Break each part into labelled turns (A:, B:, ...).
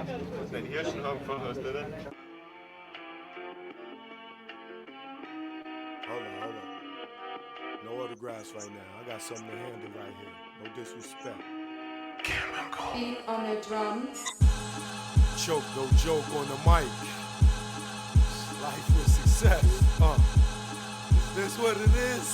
A: Den Hirschenhang von us, did it?
B: Hold on. No autographs right now. I got something to handle right here. No disrespect.
C: Beat on the drums.
B: Choke, no joke on the mic. Life with success. Is this what it is?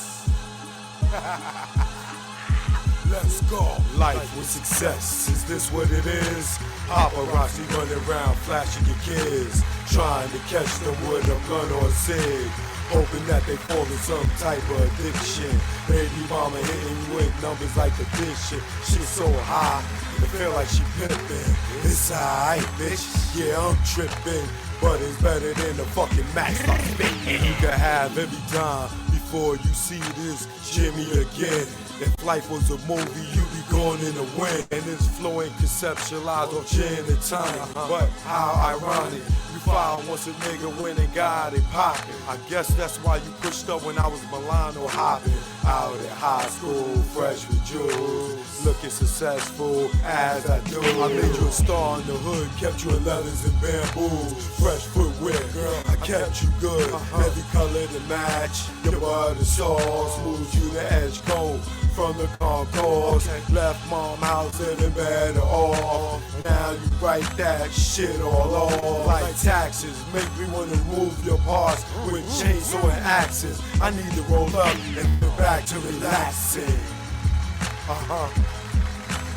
B: Let's go. Life with success. Is this what it is? Paparazzi running around flashing your kids, trying to catch them with a gun or a cig, hoping that they fall in some type of addiction. Baby mama hitting you with numbers like addition. Shit so high, it feel like she pimping. It's alright, bitch. Yeah, I'm tripping, but it's better than the fucking max I'm spitting. You can have every time before you see this Jimmy again. If life was a movie, you'd be going in the wind. And this flow ain't conceptualized off gin and tonic. But how ironic, you found once a nigga went and got it poppin'. I guess that's why you pushed up when I was Milano hopping. Out at high school, fresh with jewels, looking successful as I do. I made you a star in the hood, kept you in leathers and bamboos, fresh footwear, girl, I kept you good. Every color to match, your butter sauce, smooth you the edge coat from the concourse. Left mom house in bed off. Now you write that shit all off. Like taxes, make me wanna move your parts with chainsaw and axes. I need to roll up and get back to relaxing.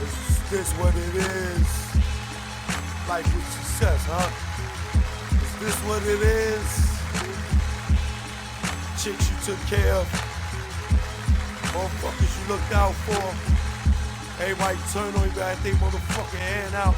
B: Is this what it is? Life with success, huh? Is this what it is? Chicks you took care of, motherfuckers you looked out for. Everybody turn on you back, they motherfucking hand out.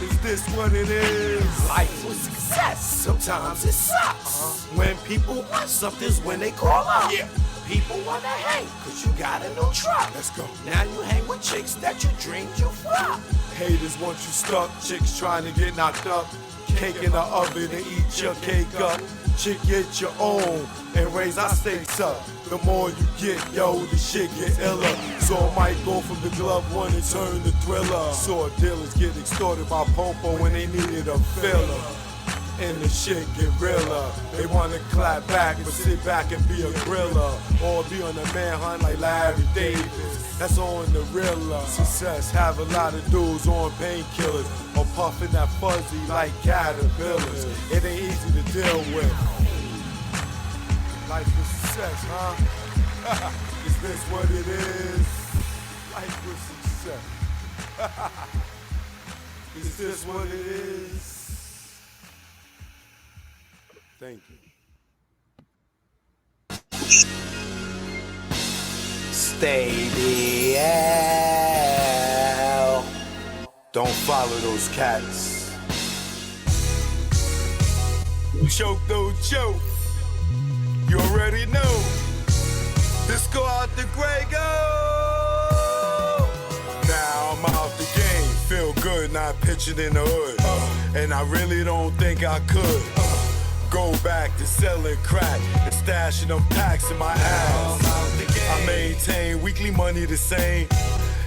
B: Is this what it is?
D: Life with success, sometimes it sucks. When people want something's when they call up.
B: Yeah.
D: People wanna hang, cause you got a new truck.
B: Let's go.
D: Now you hang with chicks that you dreamed you fuck.
B: Haters want you stuck, chicks trying to get knocked up. Cake in the oven and eat your cake up. Chick, get your own and raise our stakes up. The more you get, yo, the shit get iller. So I might go from the glove one and turn to thriller. Saw dealers get extorted by Popo when they needed a filler. And the shit get realer. They wanna clap back, but sit back and be a griller. Or be on a manhunt like Larry Davis. That's on the realer. Success have a lot of dudes on painkillers or puffing that fuzzy like caterpillars. It ain't easy to deal with. Life with success, huh? Is this what it is? Life with success. Is this what it is? Thank you.
D: Stay the hell.
B: Don't follow those cats. Choke, don't choke. You already know. Let's go out the gray, go. Now I'm out the game. Feel good, not pitching in the hood. And I really don't think I could go back to selling crack and stashing them packs in my ass. I maintain weekly money the same.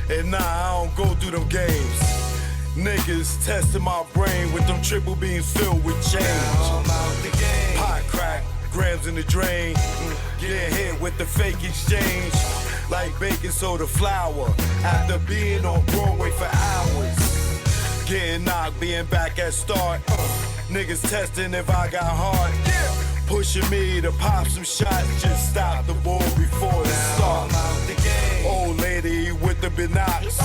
B: And nah, I don't go through them games. Niggas testing my brain with them triple beams filled with change. Pot crack, grams in the drain. Get hit with the fake exchange. Like baking soda flour. After being on Broadway for hours. Getting knocked, being back at start. Niggas testing if I got heart. Pushing me to pop some shots. Just stop the ball before it starts. Old lady with the binocs.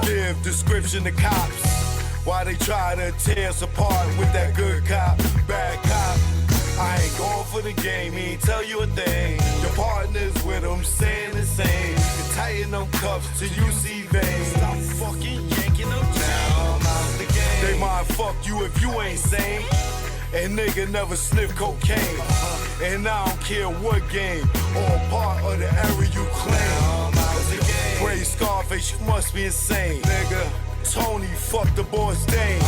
B: Give description to cops. Why they try to tear us apart with that good cop, bad cop. I ain't going for the game, he ain't tell you a thing. Your partner's with them saying the same. You tighten them cuffs till you see veins. Stop fucking yanking them down. They might fuck you if you ain't sane. And nigga never sniff cocaine. And I don't care what game or part of the area you claim. Praise Scarface, you must be insane. Nigga, Tony fucked the boy's Dane.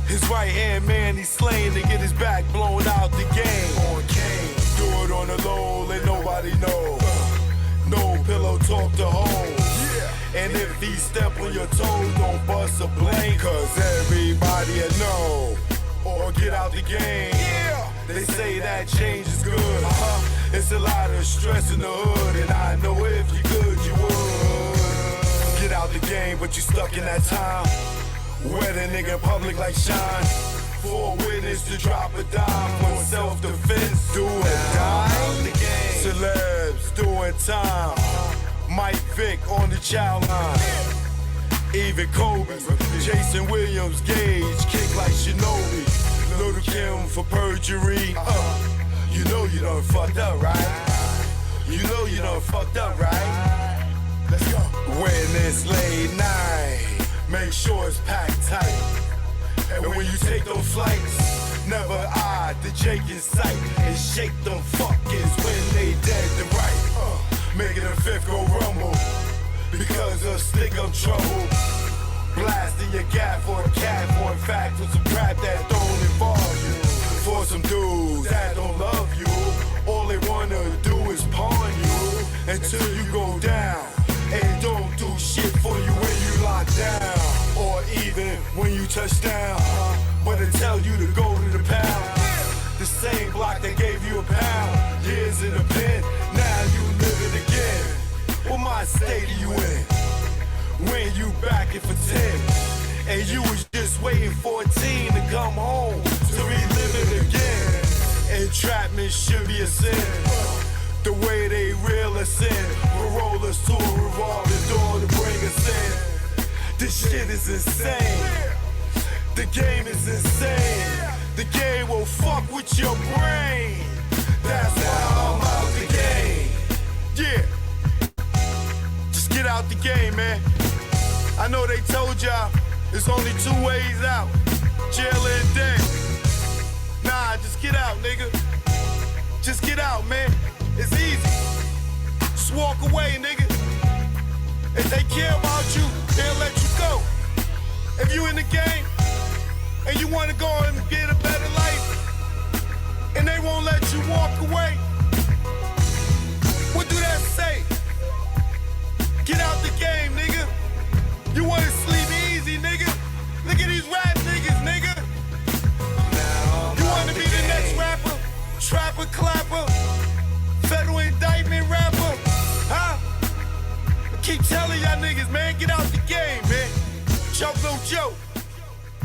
B: His right hand man, he's slain to get his back blown out the game. Do it on the low, let nobody know. No pillow talk to home. And if he step on your toes, don't bust a blame, cause everybody will know or get out the game. They say that change is good. It's a lot of stress in the hood, and I know if you could, you would. Get out the game, but you stuck in that time where the nigga in public like shine. For a witness to drop a dime for self-defense, do or die. Celebs doing time. Mike Vick on the child line. Even Kobe, Jason Williams, Gage, kick like Shinobi. Little Kim for perjury. You know you done fucked up, right? You know you done fucked up, right? Let's go. When it's late night, make sure it's packed tight. And when you take those flights, never eye the Jake in sight. And shake them fuckers when they dead to right. Making a fifth go rumble because of stick up trouble. Blasting your gap for a cat, for in fact, for some crap that don't involve you. For some dudes that don't love you, all they wanna do is pawn you until you go down. And don't do shit for you when you lock down, or even when you touch down. But they tell you to go to the pound. The same block that gave you a pound. Years in the pen, now you live it again. What mind state are you in? When you back it for 10, and you was just waiting for a teen to come home to relive it again. Entrapment should be a sin. The way they reel us in, will roll us to a revolving door to bring us in. This shit is insane. The game is insane. The game will fuck with your brain. That's why I'm out the game. Yeah. Just get out the game, man. I know they told y'all there's only 2 ways out. Jail and death. Nah, just get out, nigga. Just get out, man. It's easy. Just walk away, nigga. If they care about you, they'll let you go. If you in the game and you wanna go and get a better life, and they won't let you walk away, what do that say? Get out the game, nigga. You wanna sleep easy, nigga? Look at these rap niggas, nigga. You wanna be the next rapper, trapper, clapper, federal indictment rapper, huh? I keep telling y'all niggas, man, get out the game, man. Joke no joke.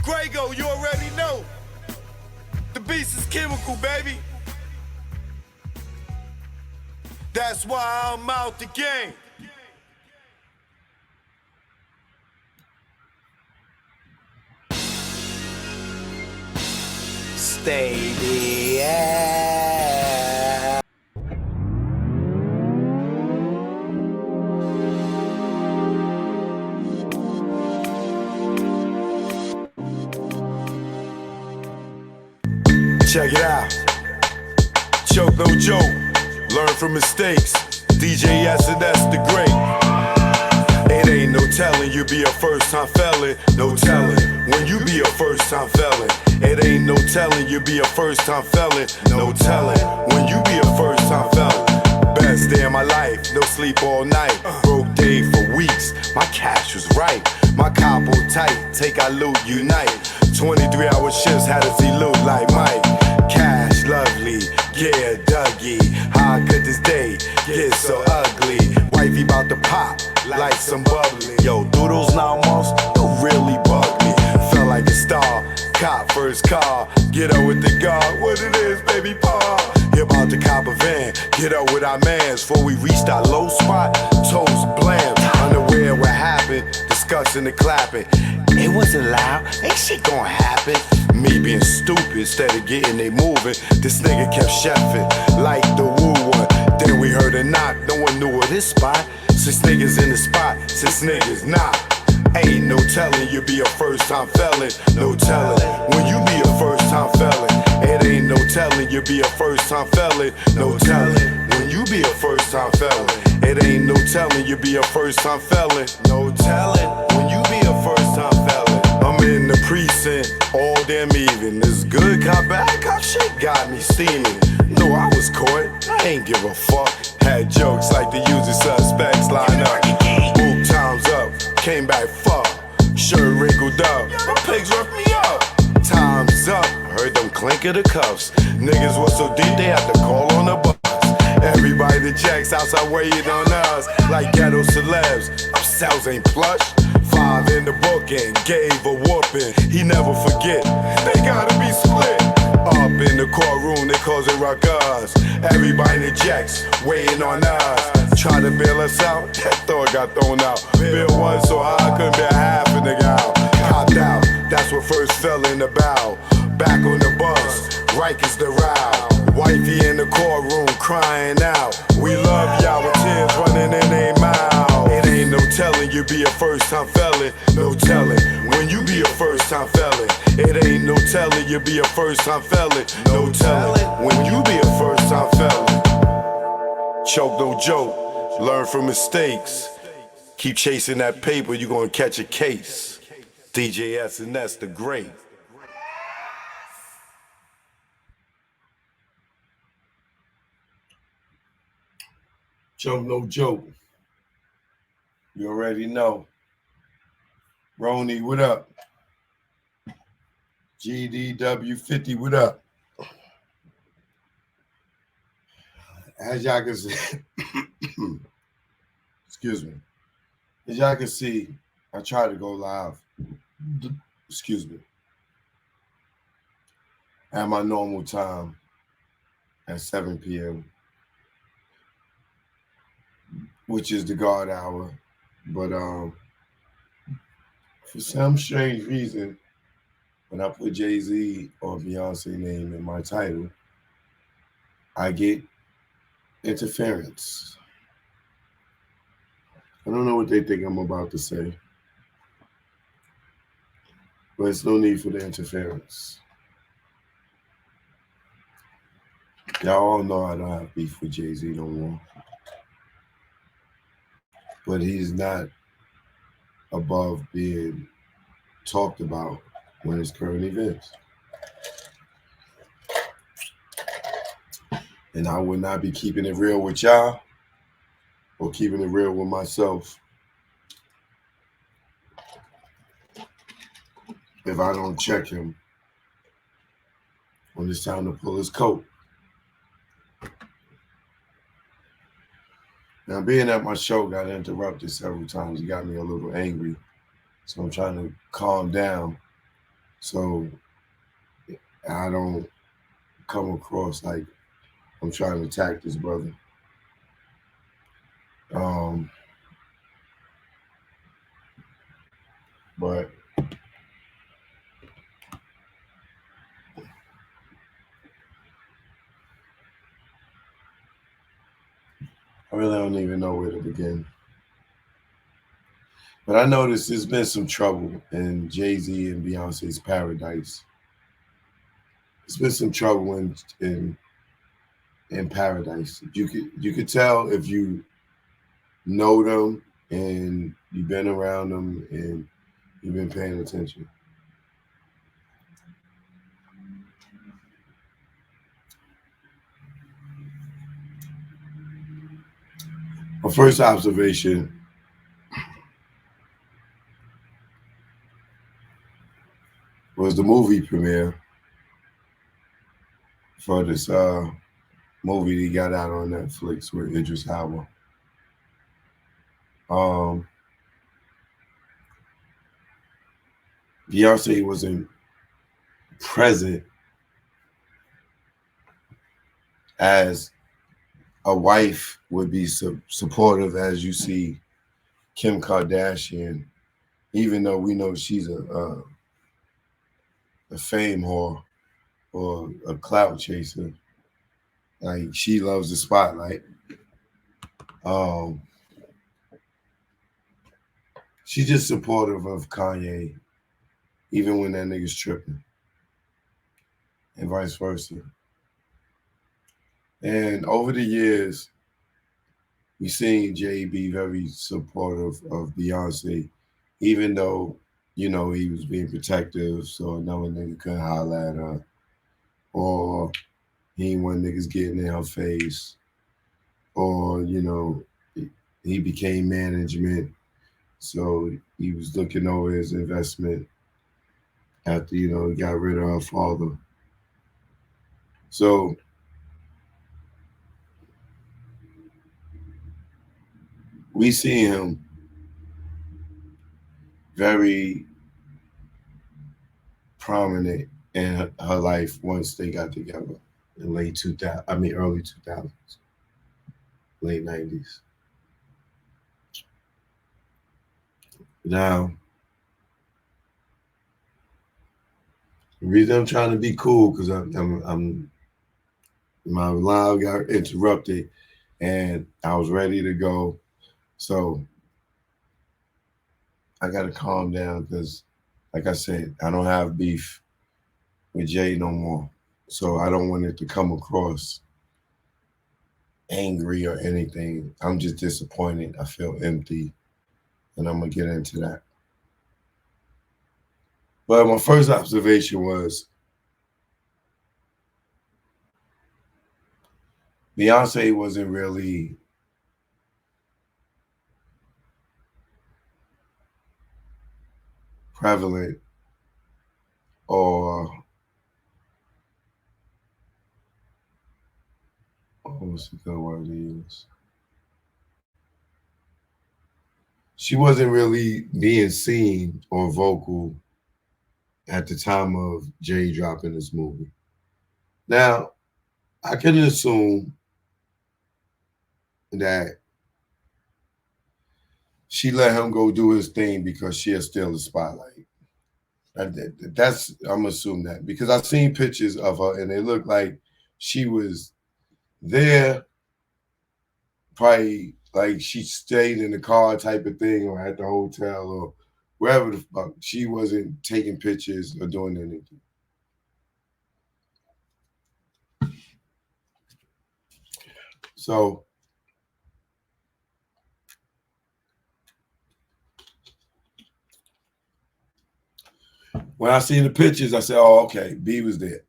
B: Grego, you already know. The beast is chemical, baby. That's why I'm out the game.
D: Stadium.
B: Check it out. Choke no joke. Learn from mistakes. DJ S&S the great. It ain't no telling you be a first time felon. No telling when you be a first time felon. It ain't no telling you be a first time felon. No telling when you be a first time felon. Best day of my life, no sleep all night. Broke day for weeks, my cash was right. My capo tight, take our loot, unite. 23-hour shifts had us elude like Mike. Cash lovely, yeah, Dougie. How could this day get so ugly? Wifey bout to pop like some bubbly. Yo, doodles now most don't really bug me. Felt like a star, cop first car. Get up with the guard, what it is, baby paw. You about to cop a van, get up with our mans. Before we reached our low spot, toes blam. Unaware what happened, discussing the clapping. It wasn't loud, ain't shit gonna happen. Me being stupid instead of getting they moving. This nigga kept chefing like the woo one. Then we heard a knock, no one knew of this spot. 6 niggas in the spot, 6 niggas not. Ain't no telling you be a first time felon. No telling when you be a first time felon. It ain't no telling you be a first time felon. No telling when you be a first time felon. It ain't no telling you be a first time felon. No telling when you be a first time felon. I'm in the precinct all damn even. This good cop, bad cop shit got me steaming. No, I was caught, I ain't give a fuck. Had jokes like the usual suspects line up. Book times came back fucked. Shirt wrinkled up, my pigs roughed me up. Time's up, heard them clink of the cuffs. Niggas was so deep they had to call on the bus. Everybody that checks outside waiting on us like ghetto celebs. Our cells ain't plush. 5 in the book and gave a whooping. He never forget, they gotta be split. Up in the courtroom, they cause it ruckus. Everybody that checks waiting on us. Try to bail us out, that thought got thrown out. Bill one so high, I couldn't bear half a nigga out. Copped out, that's what first fell in the bow. Back on the bus, Rikers the row. Wifey in the courtroom crying out. We love y'all with tears running in their mouth. It ain't no telling you be a first time felon. No telling when you be a first time felon. It ain't no telling you be a first time felon. No telling when you be a first time felon. Choke no joke, learn from mistakes. Keep chasing that paper, you gonna catch a case. DJ S&S the great. Joke no joke. You already know. Roni, what up? GDW50, what up? As y'all can see, excuse me. As y'all can see, I try to go live. Excuse me. At my normal time at 7 p.m., which is the guard hour. But for some strange reason, when I put Jay-Z or Beyonce name in my title, I get interference. I don't know what they think I'm about to say, but it's no need for the interference. Y'all all know I don't have beef with Jay-Z no more. But he's not above being talked about when it's current events. And I would not be keeping it real with y'all or keeping it real with myself if I don't check him when it's time to pull his coat. Now, being at my show got interrupted several times. It got me a little angry. So I'm trying to calm down so I don't come across like I'm trying to attack this brother. But I really don't even know where to begin. But I noticed there's been some trouble in Jay-Z and Beyonce's paradise. There's been some trouble in paradise. You could tell if you know them and you've been around them and you've been paying attention. My first observation was the movie premiere for this movie he got out on Netflix with Idris Elba. Beyonce wasn't present as a wife would be supportive as you see Kim Kardashian, even though we know she's a fame whore or a clout chaser. Like, she loves the spotlight. She's just supportive of Kanye, even when that nigga's tripping, and vice versa. And over the years, we've seen Jay be very supportive of Beyonce, even though, you know, he was being protective so another nigga couldn't holler at her, or he ain't want niggas getting in her face, or, you know, he became management.
E: So he was looking over his investment after, he got rid of her father. So we see him very prominent in her life once they got together in late 2000, early 2000s, late 90s. Now, the reason I'm trying to be cool because I'm my line got interrupted and I was ready to go. So I got to calm down because, like I said, I don't have beef with Jay no more. So I don't want it to come across angry or anything. I'm just disappointed. I feel empty, and I'm going to get into that. But my first observation was Beyonce wasn't really prevalent or what's the good word to use? She wasn't really being seen or vocal at the time of Jay dropping this movie. Now, I can assume that she let him go do his thing because she is still the spotlight. I'm assuming that because I've seen pictures of her and it looked like she was there, probably like she stayed in the car type of thing or at the hotel or wherever the fuck. She wasn't taking pictures or doing anything. So when I see the pictures, I said, "Oh, okay, B was there."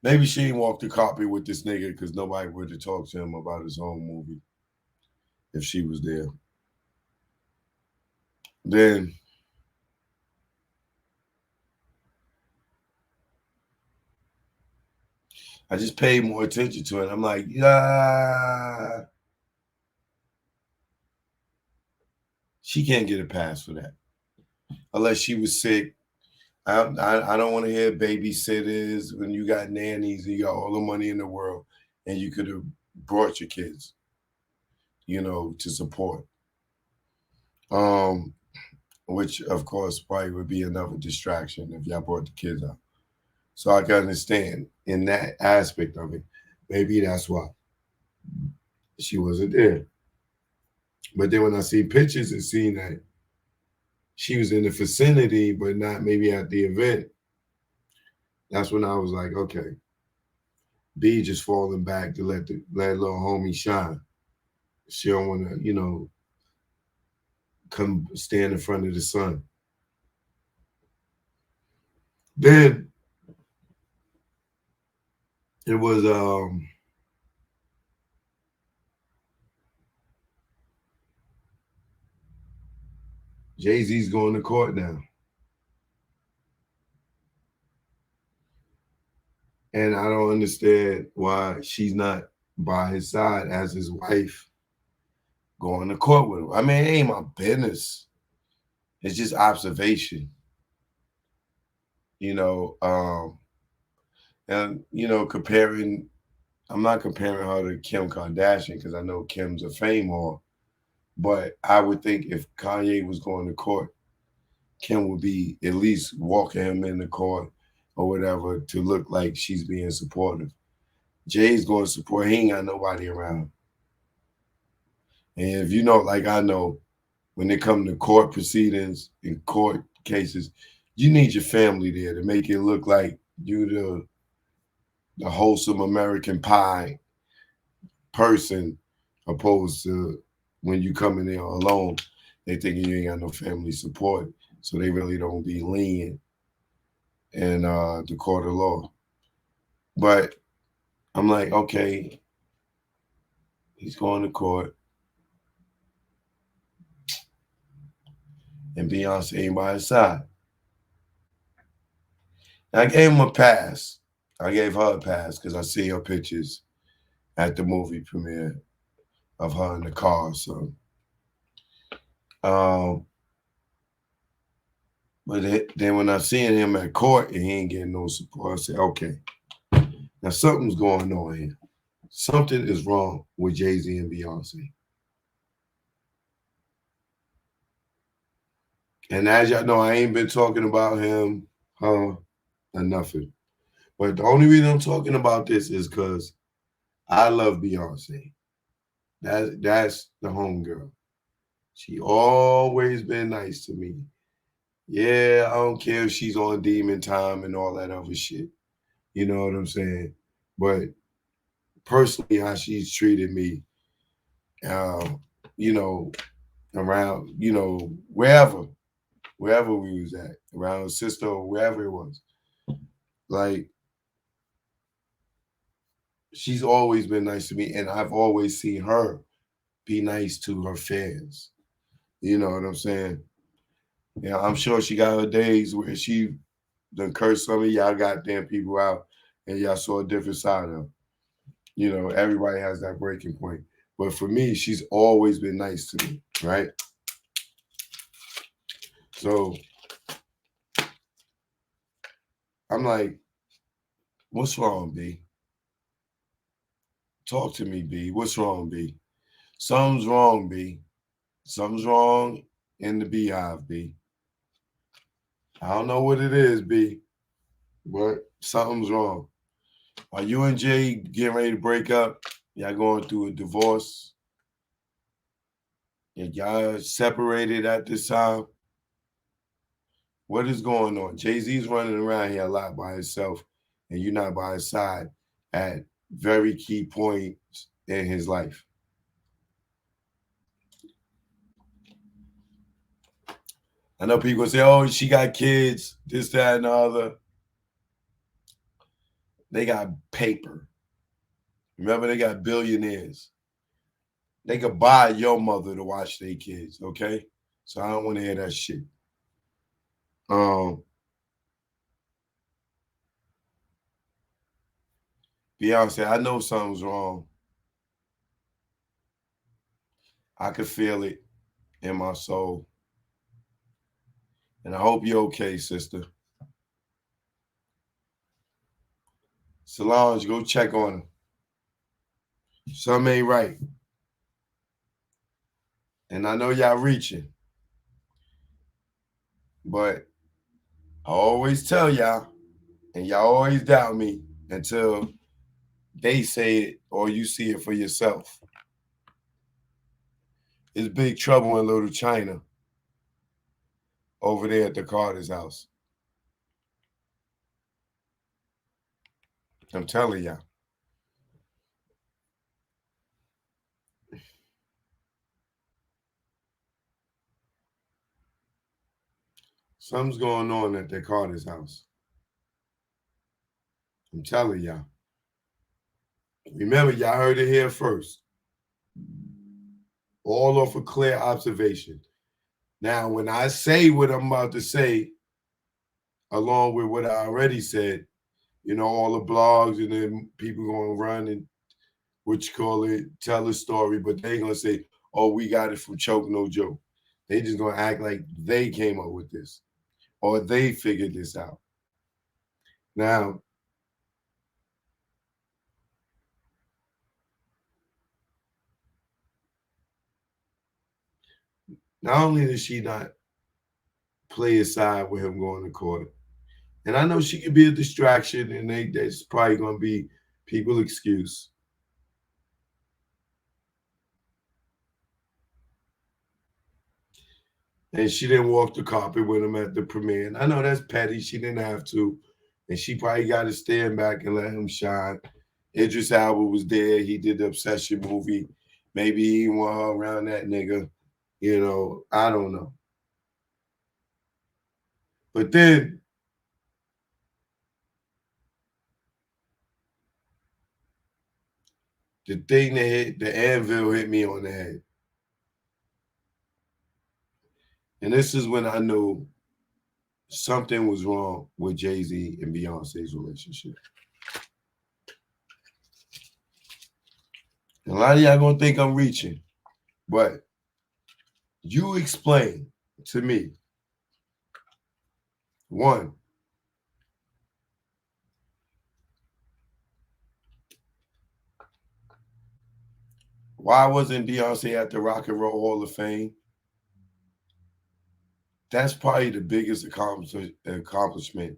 E: Maybe she didn't walk the carpet with this nigga because nobody would have talked to him about his own movie if she was there. Then I just paid more attention to it. I'm like, yeah, she can't get a pass for that unless she was sick. I don't want to hear babysitters when you got nannies and you got all the money in the world and you could have brought your kids, to support. Which of course probably would be another distraction if y'all brought the kids out. So I can understand in that aspect of it. Maybe that's why she wasn't there. But then when I see pictures and seeing that she was in the vicinity, but not maybe at the event, that's when I was like, okay, B just falling back to let little homie shine. She don't want to, come stand in front of the sun. Then it was Jay-Z's going to court now. And I don't understand why she's not by his side as his wife going to court with him. I mean, it ain't my business. It's just observation. And comparing, I'm not comparing her to Kim Kardashian because I know Kim's a fame whore. But I would think if Kanye was going to court, Kim would be at least walking him in the court or whatever to look like she's being supportive. Jay's going to support. He ain't got nobody around. And if you know, like I know, when they come to court proceedings and court cases, you need your family there to make it look like you the wholesome American pie person, opposed to when you come in there alone, they think you ain't got no family support. So they really don't be lenient in the court of law. But I'm like, okay, he's going to court. and Beyonce ain't by his side. And I gave him a pass. I gave her a pass because I see her pictures at the movie premiere of her in the car. So, but then when I seen him at court and he ain't getting no support, I said, okay, now something's going on here. Something is wrong with Jay-Z and Beyonce. And as y'all know, I ain't been talking about him, her, or nothing. But the only reason I'm talking about this is because I love Beyonce. That's the homegirl. She always been nice to me. Yeah, I don't care if she's on demon time and all that other shit. You know what I'm saying? But personally, how she's treated me, you know, around, wherever we was at, around sister or wherever it was. Like, she's always been nice to me, and I've always seen her be nice to her fans. You know what I'm saying? Yeah, I'm sure she got her days where she done cursed some of y'all goddamn people out, and y'all saw a different side of her. Everybody has that breaking point. But for me, she's always been nice to me, right? So I'm like, what's wrong, B? Talk to me, B. What's wrong, B? Something's wrong, B. Something's wrong in the beehive, B. I don't know what it is, B, but something's wrong. Are you and Jay getting ready to break up? Y'all going through a divorce? And y'all separated at this time? What is going on? Jay-Z's running around here a lot by himself, and you're not by his side at very key points in his life. I know people say, oh, she got kids, this, that, and the other. They got paper. Remember, they got billionaires. They could buy your mother to watch their kids, okay? So I don't want to hear that shit. Beyonce, I know something's wrong. I could feel it in my soul. And I hope you're okay, sister. Solange, go check on her. Something ain't right. And I know y'all reaching. But I always tell y'all, and y'all always doubt me until they say it or you see it for yourself. It's big trouble in Little China over there at the Carter's house. I'm telling y'all. Something's going on at the Carter's house. I'm telling y'all. Remember, y'all heard it here first. All off a clear observation. Now, when I say what I'm about to say, along with what I already said, all the blogs and then people going to run and tell a story, but they ain't going to say, oh, we got it from Choke No Joke. They just going to act like they came up with this or they figured this out. Now, not only does she not play aside with him going to court, and I know she could be a distraction, and that's probably going to be people's excuse. And she didn't walk the carpet with him at the premiere. And I know that's petty. She didn't have to. And she probably got to stand back and let him shine. Idris Elba was there. He did the Obsession movie. Maybe he want her around that nigga. I don't know. But then the thing that hit, the anvil hit me on the head. And this is when I knew something was wrong with Jay-Z and Beyonce's relationship. And a lot of y'all gonna think I'm reaching, but you explain to me, one, why wasn't Beyonce at the Rock and Roll Hall of Fame? That's probably the biggest accomplishment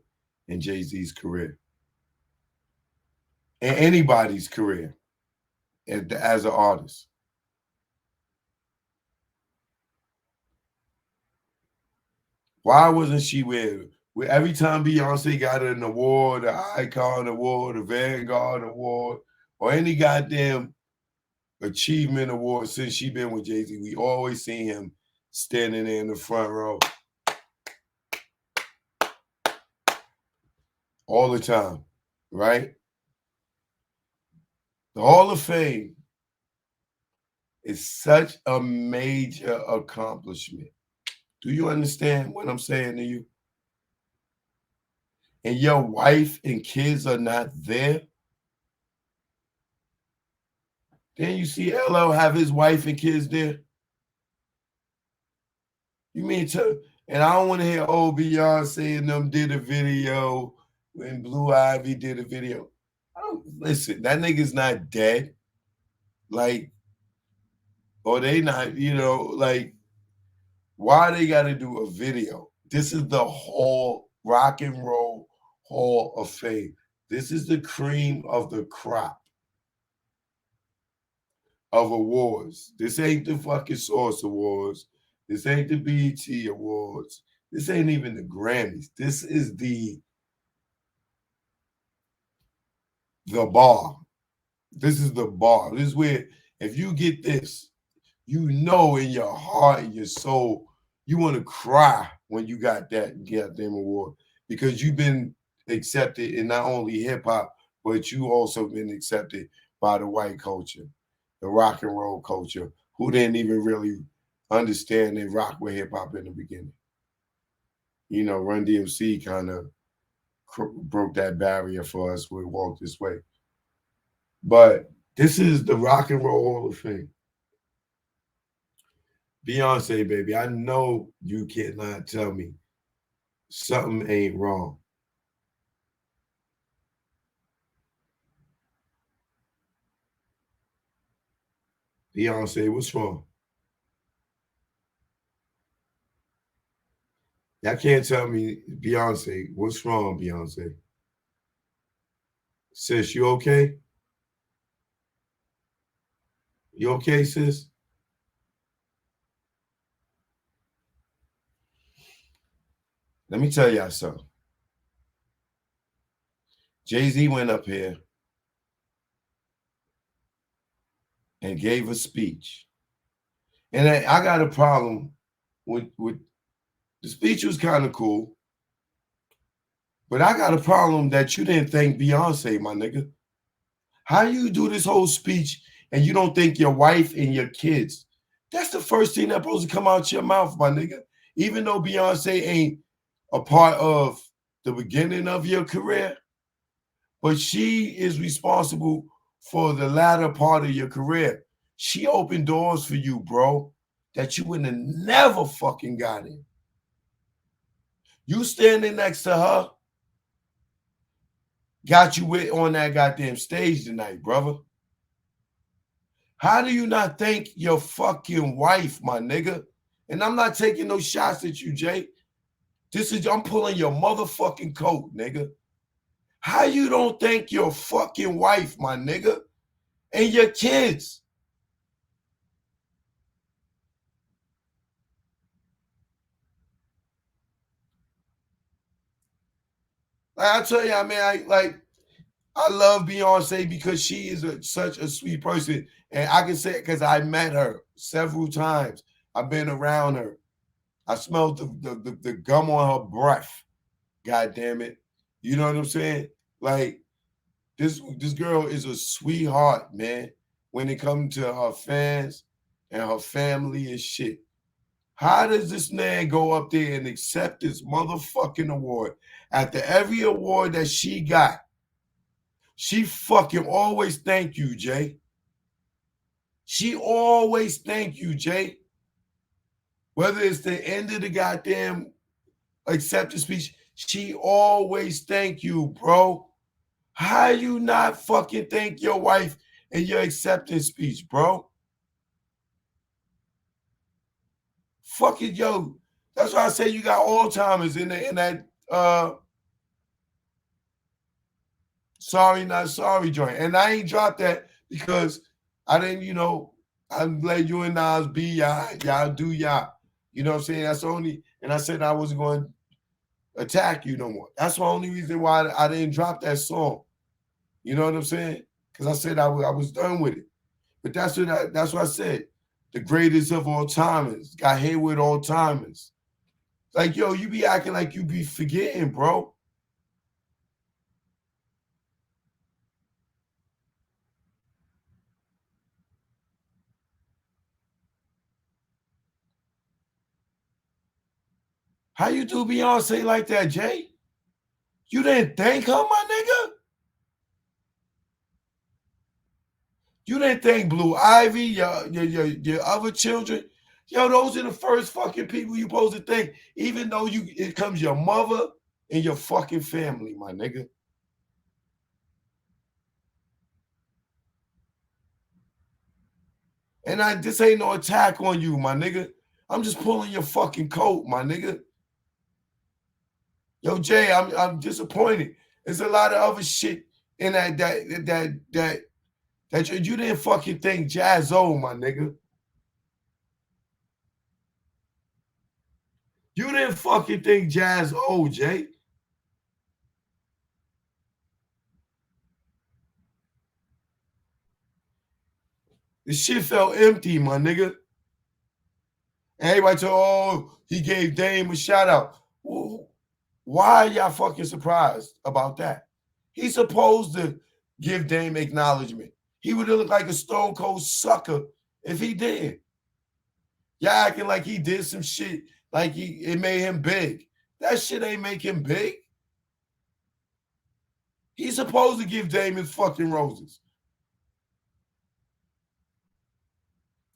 E: in Jay-Z's career, in anybody's career as an artist. Why wasn't she with every time Beyonce got an award, an Icon Award, a Vanguard Award, or any goddamn achievement award since she been with Jay-Z, we always see him standing there in the front row all the time, right? The Hall of Fame is such a major accomplishment. Do you understand what I'm saying to you? And your wife and kids are not there. Then you see LL have his wife and kids there. You mean to? And I don't want to hear, oh, Beyonce and them did a video when Blue Ivy did a video. I don't listen. That nigga's not dead. Like, or they not, like, why they got to do a video? This is the whole Rock and Roll Hall of Fame. This is the cream of the crop of awards. This ain't the fucking Source Awards. This ain't the BET Awards. This ain't even the Grammys. This is the bar. This is the bar. This is where, if you get this, you know in your heart and your soul, you want to cry when you got that goddamn award, because you've been accepted in not only hip-hop, but you also been accepted by the white culture, the rock and roll culture, who didn't even really understand and rock with hip-hop in the beginning. Run DMC kind of broke that barrier for us with Walk This Way. But this is the Rock and Roll Hall of Fame. Beyonce, baby, I know you cannot tell me something ain't wrong. Beyonce, what's wrong? Y'all can't tell me, Beyonce, what's wrong, Beyonce? Sis, you okay? You okay, sis? Let me tell y'all something. Jay-Z went up here and gave a speech. And I got a problem with the speech was kind of cool, but I got a problem that you didn't thank Beyonce, my nigga. How you do this whole speech and you don't thank your wife and your kids? That's the first thing that's supposed to come out your mouth, my nigga. Even though Beyonce ain't a part of the beginning of your career, but she is responsible for the latter part of your career. She opened doors for you, bro, that you would have never fucking got in. You standing next to her got you on that goddamn stage tonight, brother. How do you not thank your fucking wife, my nigga? And I'm not taking no shots at you, Jay. I'm pulling your motherfucking coat, nigga. How you don't thank your fucking wife, my nigga, and your kids? Like I tell you, I mean, I love Beyonce because she is such a sweet person. And I can say it because I met her several times. I've been around her. I smelled the gum on her breath. God damn it. You know what I'm saying? Like, this girl is a sweetheart, man, when it comes to her fans and her family and shit. How does this man go up there and accept this motherfucking award? After every award that she got, she fucking always thank you, Jay. She always thank you, Jay. Whether it's the end of the goddamn acceptance speech, she always thank you, bro. How you not fucking thank your wife in your acceptance speech, bro? Fuck it, yo. That's why I say you got all timers in that sorry not sorry joint. And I ain't dropped that because I didn't, I'm glad you and Nas be y'all do y'all. You know what I'm saying? That's the only, and I said I wasn't going to attack you no more. That's the only reason why I didn't drop that song. You know what I'm saying? Because I said I was done with it. But that's what I said. The greatest of all timers. Got hit with all timers. Like, yo, you be acting like you be forgetting, bro. How you do Beyonce like that, Jay? You didn't thank her, my nigga? You didn't thank Blue Ivy, your other children? Yo, those are the first fucking people you supposed to thank, even though it comes your mother and your fucking family, my nigga. And this ain't no attack on you, my nigga. I'm just pulling your fucking coat, my nigga. Yo, Jay, I'm disappointed. There's a lot of other shit in that you didn't fucking think Jazzo, my nigga. You didn't fucking think Jazzo, Jay. The shit felt empty, my nigga. And everybody said, oh, he gave Dame a shout out. Well, why are y'all fucking surprised about that? He's supposed to give Dame acknowledgement. He would have looked like a stone cold sucker if he didn't. Y'all acting like he did some shit, like it made him big. That shit ain't make him big. He's supposed to give Dame his fucking roses.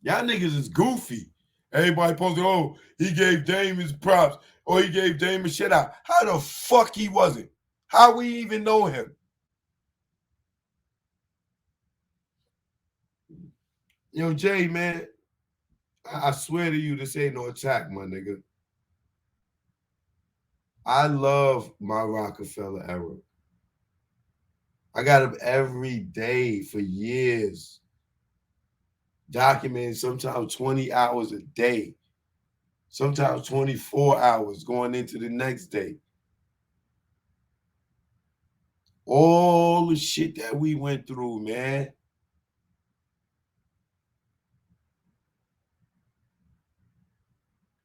E: Y'all niggas is goofy. Everybody posted, oh, he gave Dame his props, or he gave Dame a shit out. How the fuck he wasn't? How we even know him? Yo, Jay, man, I swear to you, this ain't no attack, my nigga. I love my Rockefeller era. I got him every day for years. Documenting sometimes 20 hours a day. Sometimes 24 hours going into the next day. All the shit that we went through, man.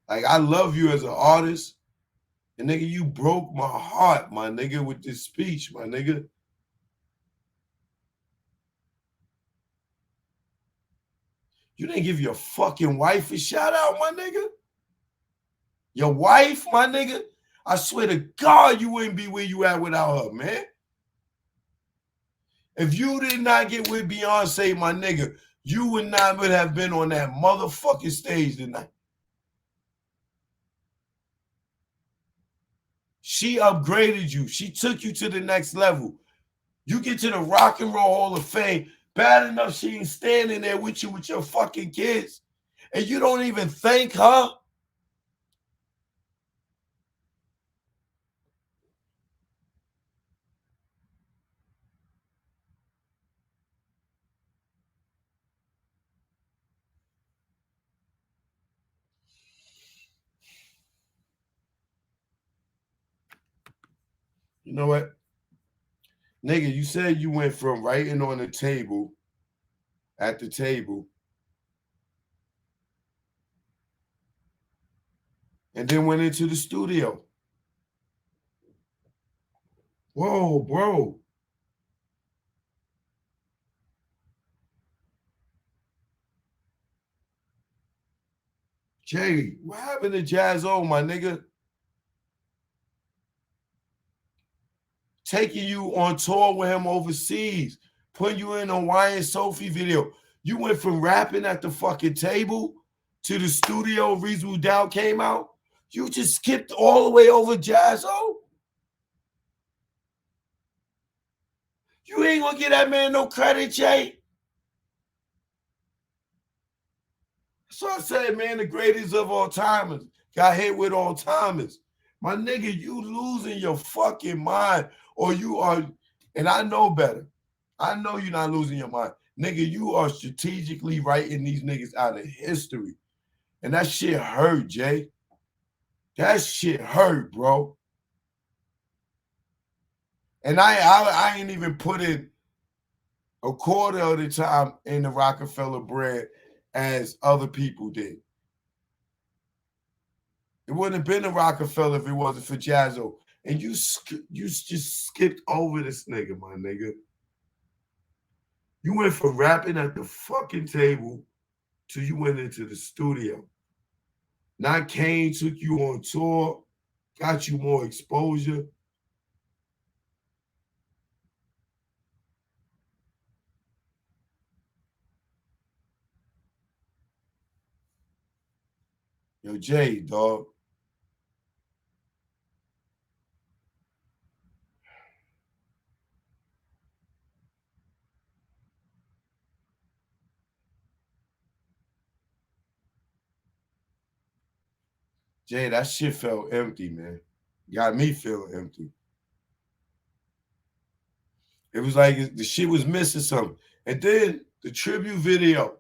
E: Like, I love you as an artist. And nigga, you broke my heart, my nigga, with this speech, my nigga. You didn't give your fucking wife a shout out, my nigga. Your wife, my nigga. I swear to God, you wouldn't be where you at without her, man. If you did not get with Beyonce, my nigga, you would not have been on that motherfucking stage tonight. She upgraded you. She took you to the next level. You get to the Rock and Roll Hall of Fame. Bad enough she ain't standing there with you with your fucking kids. And you don't even thank her. You know what? Nigga, you said you went from writing on the table, at the table, and then went into the studio. Whoa, bro. Jay, what happened to Jazzo, my nigga? Taking you on tour with him overseas, putting you in a Hawaiian Sophie video. You went from rapping at the fucking table to the studio. Reasonable Doubt came out. You just skipped all the way over Jazzo. You ain't gonna give that man no credit, Jay. So I said, man, the greatest of all timers got hit with all timers. My nigga, you losing your fucking mind, or you are, and I know better. I know you're not losing your mind. Nigga, you are strategically writing these niggas out of history. And that shit hurt, Jay. That shit hurt, bro. And I ain't even put in a quarter of the time in the Rockefeller bread as other people did. It wouldn't have been a Rockefeller if it wasn't for Jazzo. And you just skipped over this nigga, my nigga. You went from rapping at the fucking table till you went into the studio. Now Kane took you on tour, got you more exposure. Yo, Jay, dog. Jay, that shit felt empty, man. Got me feeling empty. It was like the shit was missing something. And then the tribute video.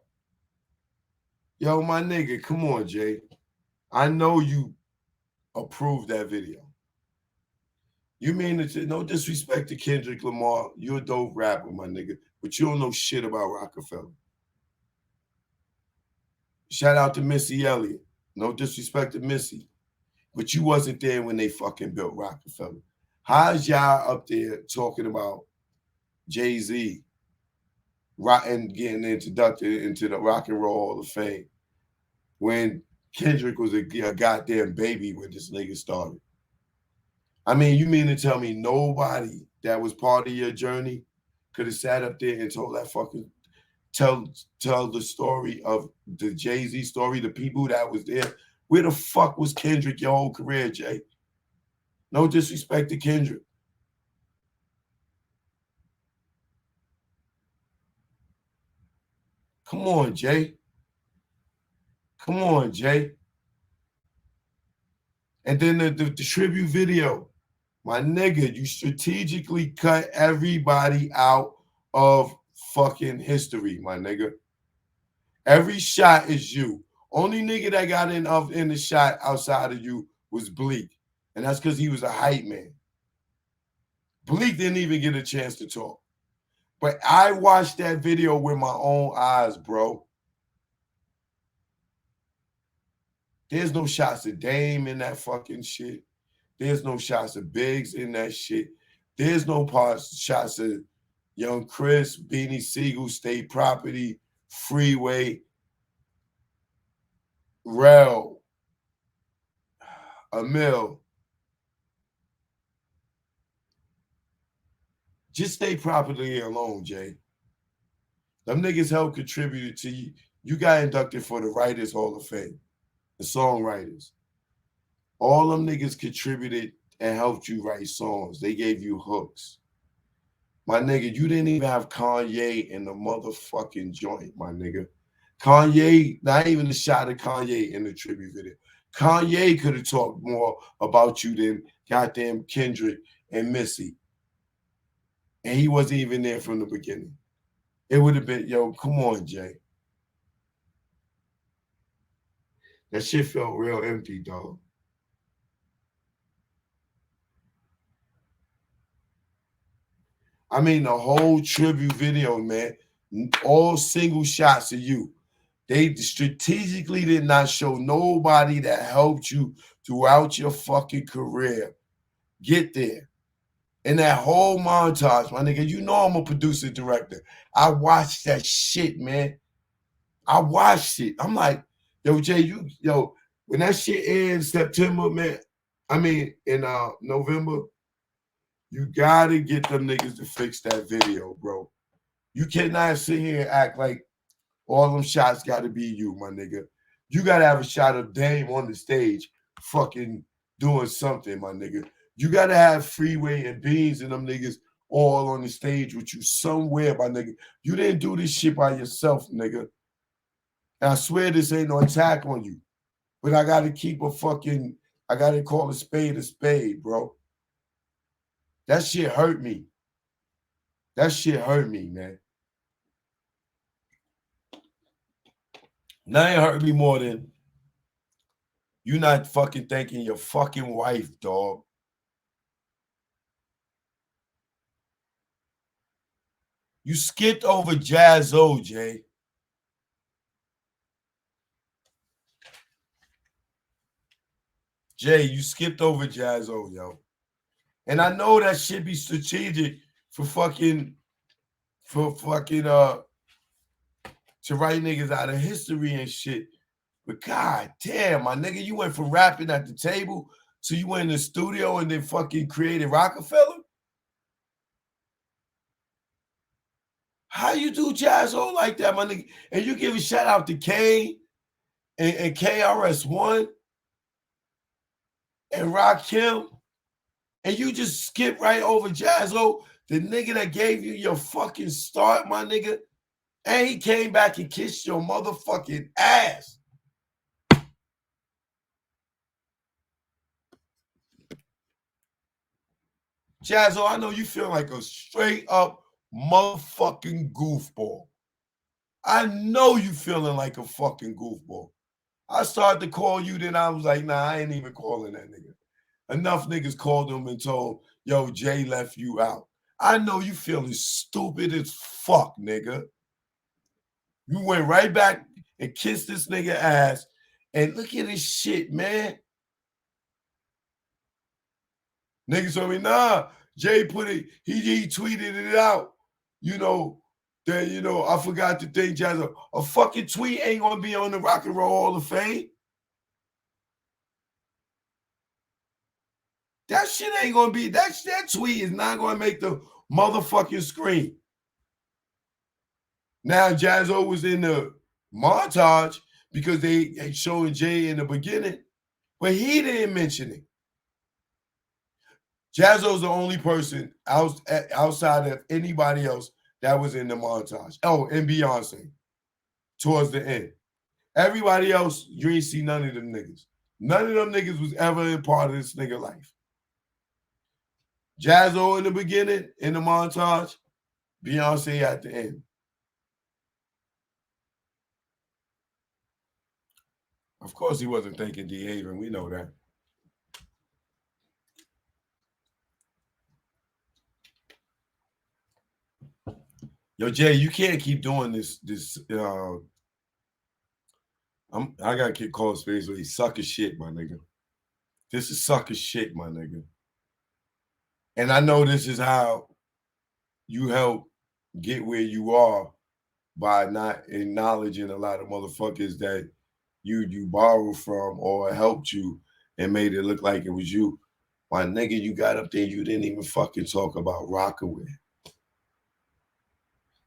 E: Yo, my nigga, come on, Jay. I know you approved that video. You mean it? No disrespect to Kendrick Lamar. You're a dope rapper, my nigga, but you don't know shit about Rockefeller. Shout out to Missy Elliott. No disrespect to Missy, but you wasn't there when they fucking built Rockefeller. How's y'all up there talking about Jay-Z and getting inducted into the Rock and Roll Hall of Fame when Kendrick was a goddamn baby when this nigga started? I mean, you mean to tell me nobody that was part of your journey could have sat up there and told that fucking tell the story of the Jay-Z story, the people that was there? Where the fuck was Kendrick your whole career, Jay? No disrespect to Kendrick. Come on, Jay. Come on, Jay. And then the tribute video. My nigga, you strategically cut everybody out of fucking history, my nigga. Every shot is you. Only nigga that got in the shot outside of you was Bleak. And that's because he was a hype man. Bleak didn't even get a chance to talk. But I watched that video with my own eyes, bro. There's no shots of Dame in that fucking shit. There's no shots of Biggs in that shit. There's no shots of Young Chris, Beanie Siegel, State Property, Freeway, Rel, Emil. Just State Property alone, Jay. Them niggas helped contribute to you. You got inducted for the Writers Hall of Fame, the songwriters. All them niggas contributed and helped you write songs. They gave you hooks. My nigga, you didn't even have Kanye in the motherfucking joint, my nigga. Kanye, not even a shot of Kanye in the tribute video. Kanye could have talked more about you than goddamn Kendrick and Missy. And he wasn't even there from the beginning. It would have been, yo, come on, Jay. That shit felt real empty, dog. I mean, the whole tribute video, man, all single shots of you. They strategically did not show nobody that helped you throughout your fucking career get there. And that whole montage, my nigga, you know I'm a producer director. I watched that shit, man. I watched it. I'm like, Yo, Jay, when that shit ends September, man, I mean in November, you gotta get them niggas to fix that video, bro. You cannot sit here and act like all them shots gotta be you, my nigga. You gotta have a shot of Dame on the stage fucking doing something, my nigga. You gotta have Freeway and Beans and them niggas all on the stage with you somewhere, my nigga. You didn't do this shit by yourself, nigga. And I swear this ain't no attack on you. But I gotta I gotta call a spade, bro. That shit hurt me. That shit hurt me, man. Nothing hurt me more than you not fucking thanking your fucking wife, dog. You skipped over Jazz-O, Jay. Jay, you skipped over Jazz-O, yo. And I know that shit be strategic to write niggas out of history and shit. But god damn, my nigga, you went from rapping at the table to you went in the studio and then fucking created Rockefeller? How you do Jazz-O like that, my nigga? And you give a shout out to Kane and KRS-One and Rakim, and you just skip right over Jazz-O, the nigga that gave you your fucking start, my nigga, and he came back and kissed your motherfucking ass. Jazz-O, I know you feel like a straight up motherfucking goofball. I know you feeling like a fucking goofball. I started to call you, then I was like, nah, I ain't even calling that nigga. Enough niggas called him and told, yo, Jay left you out. I know you feeling stupid as fuck, nigga. You went right back and kissed this nigga ass, and look at this shit, man. Niggas told me, nah, Jay put it, he tweeted it out. I forgot to thank Jazz-O. A fucking tweet ain't gonna be on the Rock and Roll Hall of Fame. That shit ain't gonna be, that tweet is not gonna make the motherfucking screen. Now Jazz-O was in the montage because they showing Jay in the beginning, but he didn't mention it. Jazz-O's the only person outside of anybody else that was in the montage. Oh, and Beyonce towards the end. Everybody else, you ain't see none of them niggas. None of them niggas was ever a part of this nigga life. Jazz-O in the beginning, in the montage, Beyonce at the end. Of course he wasn't thinking D. Haven, we know that. Yo, Jay, you can't keep doing this. I gotta keep calling space with these sucker shit, my nigga. This is sucker shit, my nigga. And I know this is how you help get where you are by not acknowledging a lot of motherfuckers that you borrowed from or helped you and made it look like it was you. My nigga, you got up there, you didn't even fucking talk about Rockaway.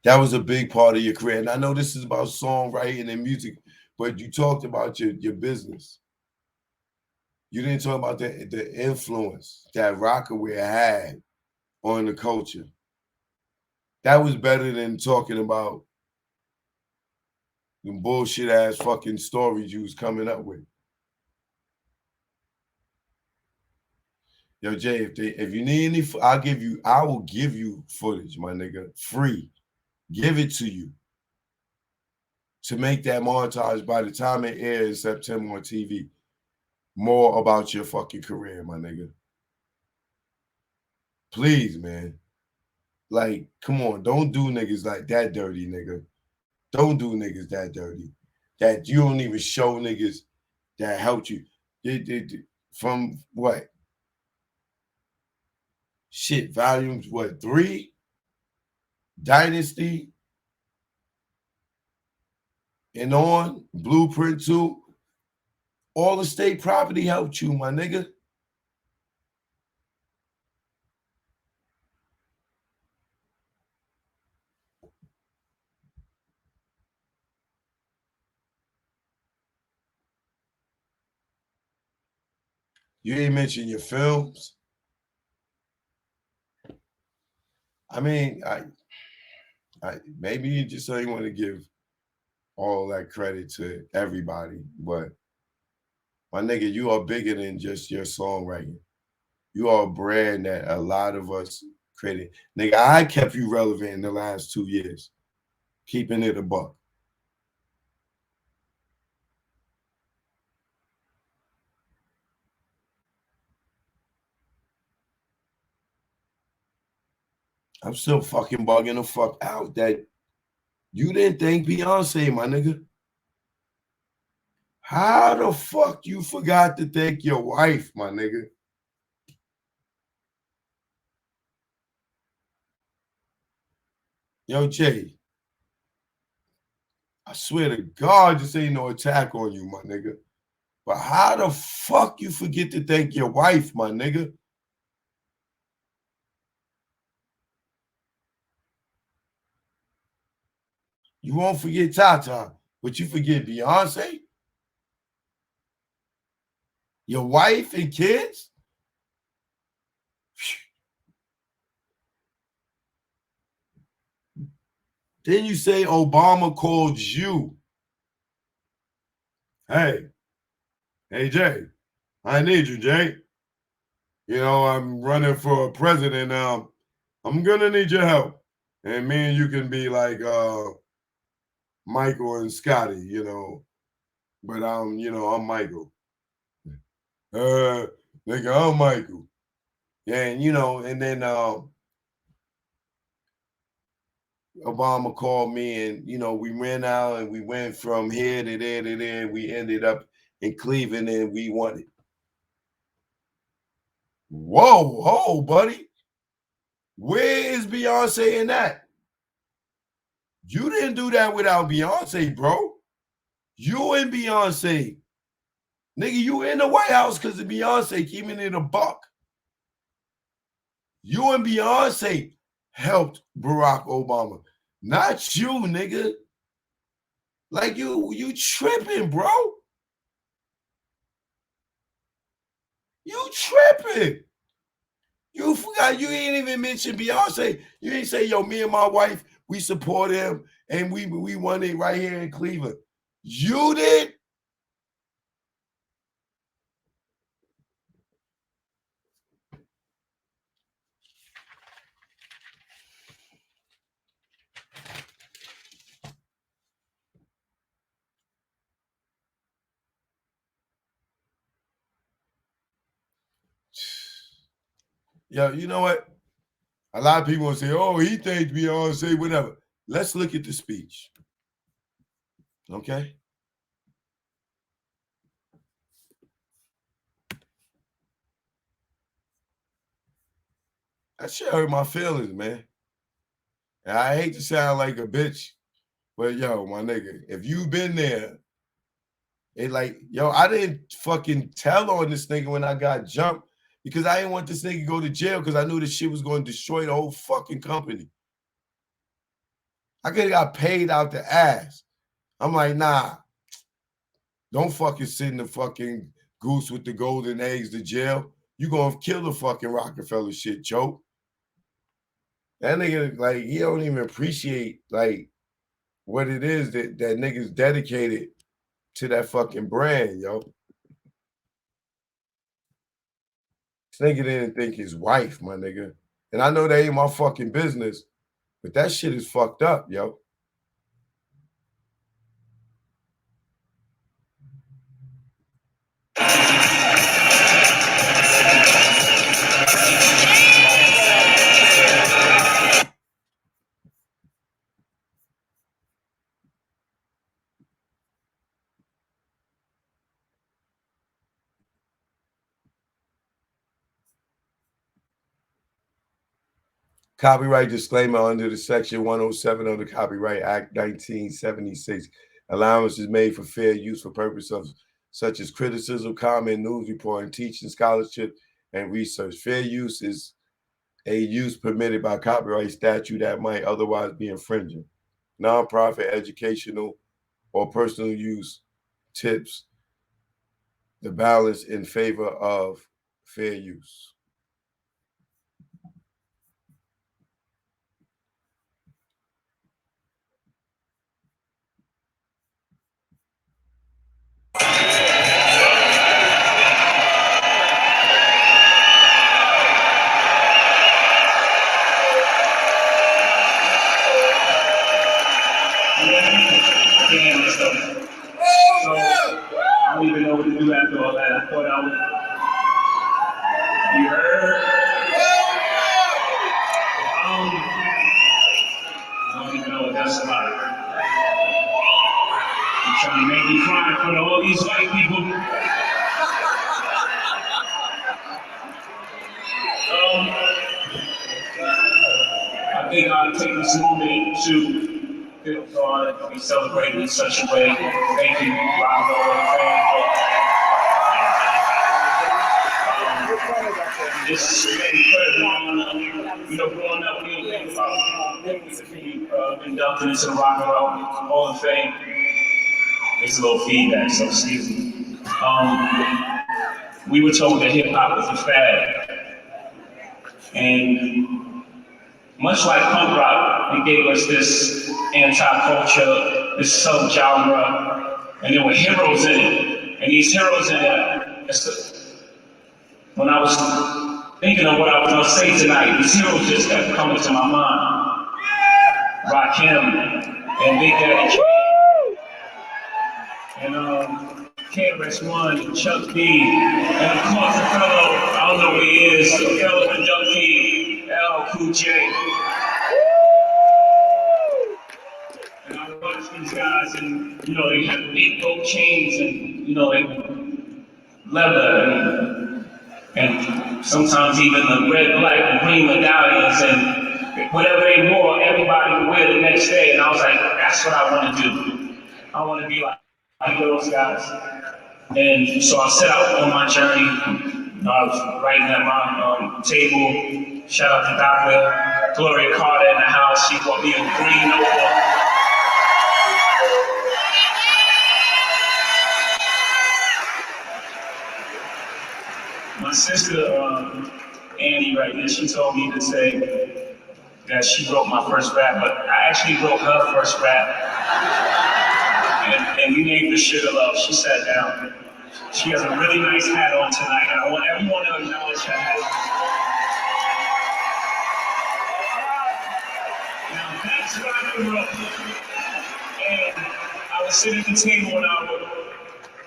E: That was a big part of your career. And I know this is about songwriting and music, but you talked about your business. You didn't talk about the influence that Rockaway had on the culture. That was better than talking about the bullshit ass fucking stories you was coming up with. Yo, Jay, if you need any, I will give you footage, my nigga, free. Give it to you to make that montage by the time it airs in September on TV more about your fucking career, my nigga. Please, man. Like, come on, don't do niggas like that dirty, nigga. Don't do niggas that dirty. That you don't even show niggas that helped you. From what? Shit, volumes, what, 3? Dynasty and on Blueprint 2, All the state property helped you, my nigga. You didn't mention your films. I mean, I maybe you just ain't want to give all that credit to everybody, but my nigga, you are bigger than just your songwriting. You are a brand that a lot of us created. Nigga, I kept you relevant in the last 2 years, keeping it a buck. I'm still fucking bugging the fuck out that you didn't thank Beyonce, my nigga. How the fuck you forgot to thank your wife, my nigga? Yo, Jay, I swear to God, this ain't no attack on you, my nigga. But how the fuck you forget to thank your wife, my nigga? You won't forget Tata, but you forget Beyonce? Your wife and kids? Then you say Obama called you. Hey, Jay, I need you, Jay. You know, I'm running for president now. I'm gonna need your help. And me and you can be like Michael and Scotty, you know. But I'm Michael. Nigga, I'm Michael. And and then Obama called me, and we ran out and we went from here to there to there. And we ended up in Cleveland, and we won it. Whoa, buddy. Where is Beyonce in that? You didn't do that without Beyonce, bro. You and Beyonce. Nigga, you in the White House because of Beyonce, keeping it a buck. You and Beyonce helped Barack Obama. Not you, nigga. Like you tripping, bro. You tripping. You forgot you ain't even mention Beyonce. You ain't say, yo, me and my wife, we support him and we won it right here in Cleveland. You did? Yo, you know what? A lot of people will say, oh, he thanked Beyonce, whatever. Let's look at the speech. Okay? That shit hurt my feelings, man. And I hate to sound like a bitch, but yo, my nigga, if you've been there, it like, yo, I didn't fucking tell on this nigga when I got jumped because I didn't want this nigga to go to jail because I knew this shit was going to destroy the whole fucking company. I could have got paid out the ass. I'm like, nah, don't fucking send the fucking goose with the golden eggs to jail. You gonna kill the fucking Rockefeller shit, Joe. That nigga, like, he don't even appreciate, like, what it is that nigga's dedicated to that fucking brand, yo. This nigga didn't think his wife, my nigga. And I know that ain't my fucking business, but that shit is fucked up, yo. Copyright disclaimer under the Section 107 of the Copyright Act 1976. Allowance is made for fair use for purpose of such as criticism, comment, news reporting, teaching, scholarship, and research. Fair use is a use permitted by copyright statute that might otherwise be infringing. Nonprofit, educational, or personal use tips the balance in favor of fair use.
F: So I don't even know what to do after all that. I thought I would. You heard? I don't even know what that's about. You're trying to make me cry in front of all these white people. I think I'll take this moment to God to be celebrated in such a way. Thank you, Rock It's an incredible honor. Growing up, we didn't think about being inducted into the Rock and Roll Hall of Fame. It's a little feedback, so excuse me. We were told that hip hop was a fad, and much like punk rock, it gave us this anti-culture, this sub-genre, and there were heroes in it. And these heroes in it, when I was thinking of what I was gonna say tonight, these heroes just kept coming to my mind. Rakim and Big Daddy and KRS-One, Chuck D, and of course the fellow, I don't know who he is, the fellow inductee, L. Cool J. And I watched these guys, and they had big gold chains, and they leather, and sometimes even the red, black, and green medallions, and whatever they wore, everybody would wear the next day. And I was like, that's what I want to do. I want to be like those guys. And so I set out on my journey. I was writing at my table. Shout out to Dr. Gloria Carter in the house. She bought me a green notebook. My sister, Annie, right there, she told me to say that she wrote my first rap, but I actually wrote her first rap. And we named the Sugar Love. She sat down. She has a really nice hat on tonight, and I want everyone to acknowledge her hat. Now that's what I wrote. And I would sit at the table and I would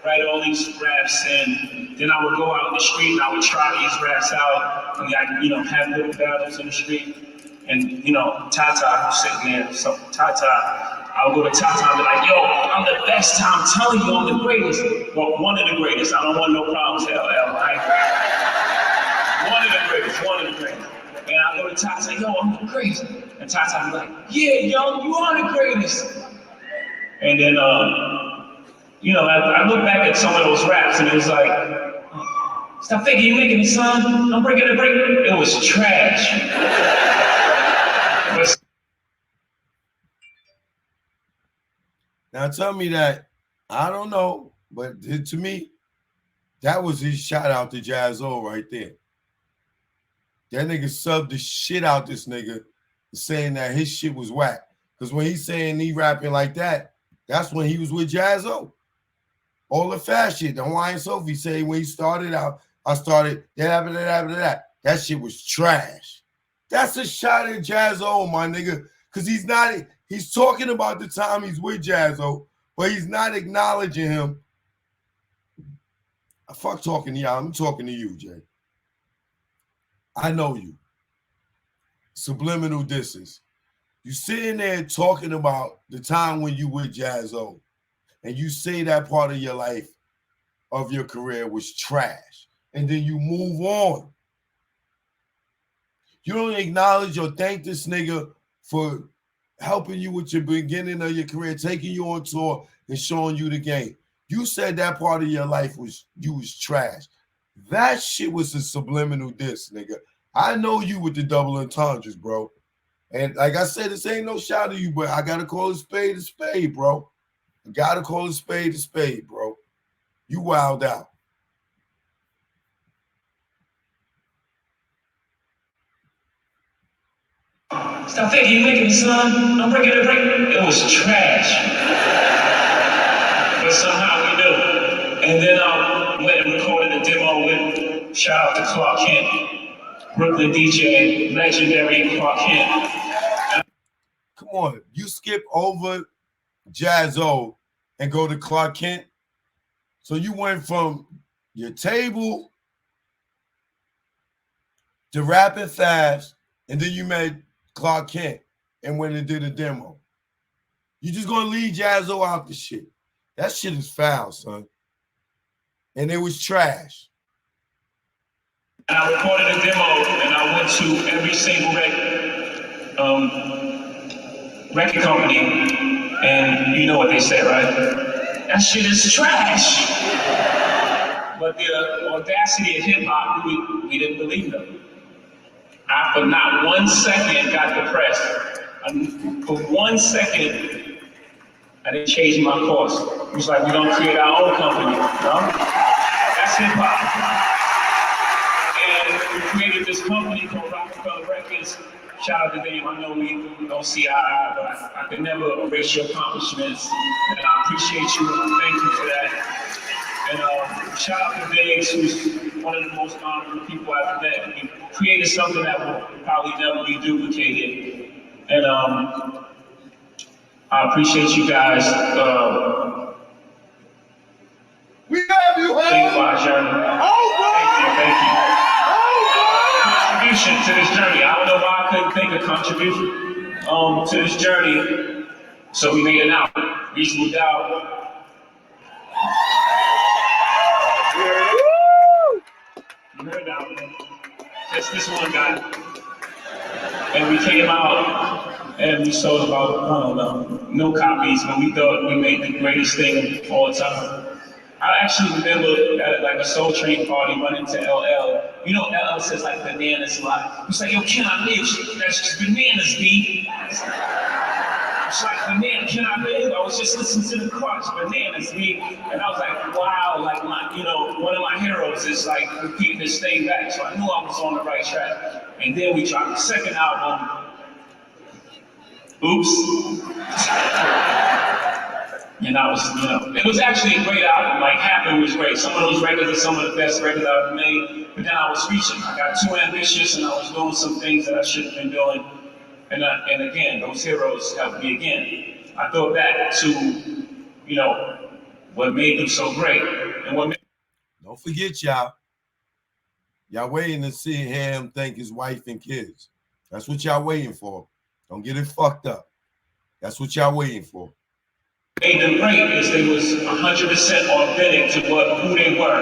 F: write all these raps, and then I would go out in the street and I would try these raps out, and I'd have little battles in the street. And Tata was sitting there, so Tata, I would go to Tata and be like, yo, I'm the best, I'm telling you I'm the greatest. Well, one of the greatest, I don't want no problems, LL, right? One of the greatest. And I go to Tata, yo, I'm the greatest. And Tata would be like, yeah, yo, you are the greatest. And then, I look back at some of those raps and it was like, stop thinking you're making it, son. I'm breaking it. It was trash.
E: Now tell me that, I don't know, but to me, that was his shout out to Jaz-O right there. That nigga subbed the shit out this nigga saying that his shit was whack. Because when he's saying he rapping like that, that's when he was with Jaz-O. All the fast shit, the Hawaiian Sophie say when he started out, I started that. That shit was trash. That's a shot at Jaz-O, my nigga. Because he's talking about the time he's with Jaz-O, but he's not acknowledging him. I fuck talking to y'all. I'm talking to you, Jay. I know you. Subliminal disses. You sitting there talking about the time when you with Jaz-O, and you say that part of your life, of your career was trash, and then you move on. You don't acknowledge or thank this nigga for helping you with your beginning of your career, taking you on tour and showing you the game. You said that part of your life was you was trash. That shit was a subliminal diss, nigga. I know you with the double entendres, bro. And like I said, this ain't no shot at you, but I gotta call a spade, bro. I gotta call a spade, bro. You wild out.
F: Stop thinking you're making me, son. I'm breaking it, It was trash. But somehow we do. And then went and recorded a demo with, shout out to Clark Kent, Brooklyn DJ, legendary Clark Kent.
E: Come on, you skip over Jazzo and go to Clark Kent. So you went from your table to rapping fast, and then you met Clark Kent and went and did a demo. You just gonna leave Jazzo out the shit. That shit is foul, son. And it was trash.
F: And I recorded a demo, and I went to every single record company, and you know what they say, right? That shit is trash. But the audacity of hip hop, we didn't believe them. I, for not 1 second, got depressed. For 1 second, I didn't change my course. It was like, we don't create our own company, no? That's hip hop. And we created this company called Rockefeller Records. Shout out to them. I know we don't see eye to eye, but I can never erase your accomplishments. And I appreciate you. Thank you for that. And shout out to Diggs, who's one of the most honorable people I've met. We created something that will probably never be duplicated. And I appreciate you guys.
E: We love you, man.
F: Thank you for our journey. Thank you. Contribution to this journey. I don't know why I couldn't think of contribution to this journey. So we made it out. Reasonable Doubt. You heard that one. Just this one guy. And we came out and we sold about, I don't know, no copies, but we thought we made the greatest thing of all time. I actually remember at like a Soul Train party running to LL. You know, LL says like bananas a lot. He's like, yo, can I live? That's just bananas, B. It's like, banana, can I live? I was just listening to the chorus, bananas, B. And I was like, wow, like my, you know, one of my heroes is like repeating this thing back. So I knew I was on the right track. And then we dropped the second album, Oops. And I was, you know, it was actually a great album. Like, Happen was great. Some of those records are some of the best records I've made. But then I was reaching. I got too ambitious and I was doing some things that I shouldn't have been doing. And again, those heroes helped me again. I thought back to, you know, what made them so great. And what made.
E: Don't forget, y'all. Y'all waiting to see him thank his wife and kids. That's what y'all waiting for. Don't get it fucked up. That's what y'all waiting for.
F: Made them great is they was 100% authentic to who they were.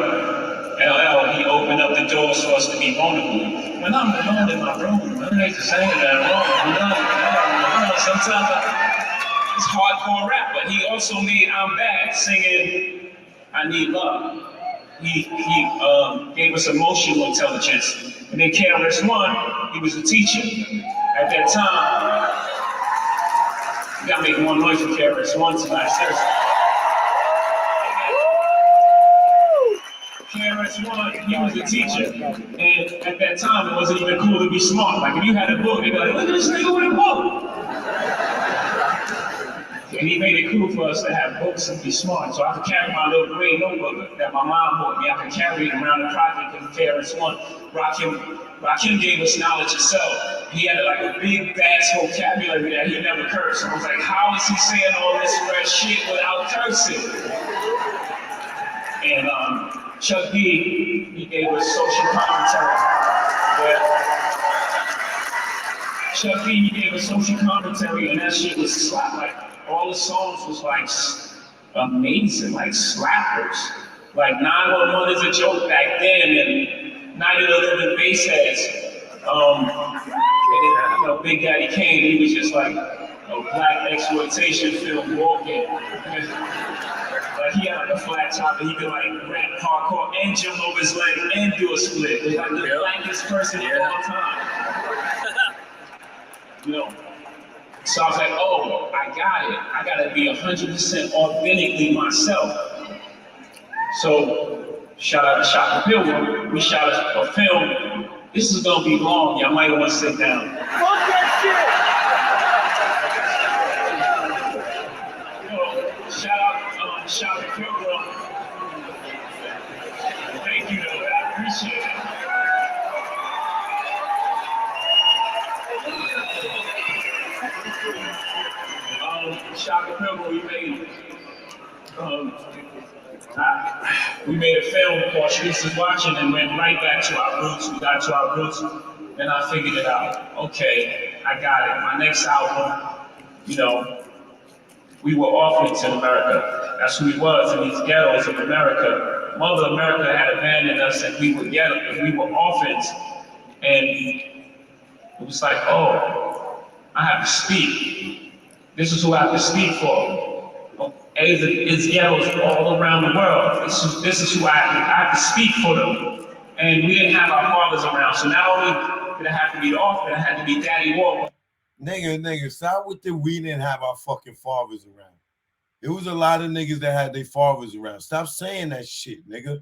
F: LL, he opened up the doors for us to be vulnerable. When I'm alone in my room, I hate to say that wrong. Sometimes it's hardcore rap, but he also made I'm Bad singing I Need Love. He gave us emotional intelligence. And then KRS-One, he was a teacher. At that time, you gotta make more noise for KRS-One tonight, seriously. KRS-One, he was a teacher. And at that time, it wasn't even cool to be smart. Like, if you had a book, they'd be like, look at this nigga with a book. And he made it cool for us to have books and be smart. So I could carry my little gray notebook that my mom bought me. I could carry it around the project with KRS-One. Rakim gave us knowledge itself. He had like a big, vast vocabulary that he never cursed. I was like, how is he saying all this fresh shit without cursing? And Chuck D, he gave us social commentary. Chuck D, he gave us social commentary, and that shit was slap. Like, all the songs was like amazing, like slappers. Like 911 is a joke back then, and Night of the Living Bass Heads. And then, you know, Big Daddy Kane, he was just like a black exploitation film walking. Like he had like a flat top and he could like rap hardcore and jump over his leg and do a split. He's like the blackest person of all time. You know. So I was like, oh, I got it. I gotta be 100% authentically myself. So shout out to Shaka Pilgrim. We shot a film. This is gonna be long. Y'all might want to sit down. Fuck that shit! You know, shout out to Shaka Pilgrim. Thank you, though. I appreciate it. Shaka Pilgrim, we made a film called Streets is Watching and went right back to our roots. We got to our roots, and I figured it out. Okay, I got it. My next album, you know, we were orphans in America. That's who we was in these ghettos of America. Mother America had abandoned us, and we were ghettos. We were orphans, and it was like, oh, I have to speak. This is who I have to speak for. It's ghettos all around the world. This is who I have to speak for them. And we didn't have our fathers around. So not only did I have to be the orphan, I had to be Daddy War.
E: Nigga, stop with the we didn't have our fucking fathers around. There was a lot of niggas that had their fathers around. Stop saying that shit, nigga.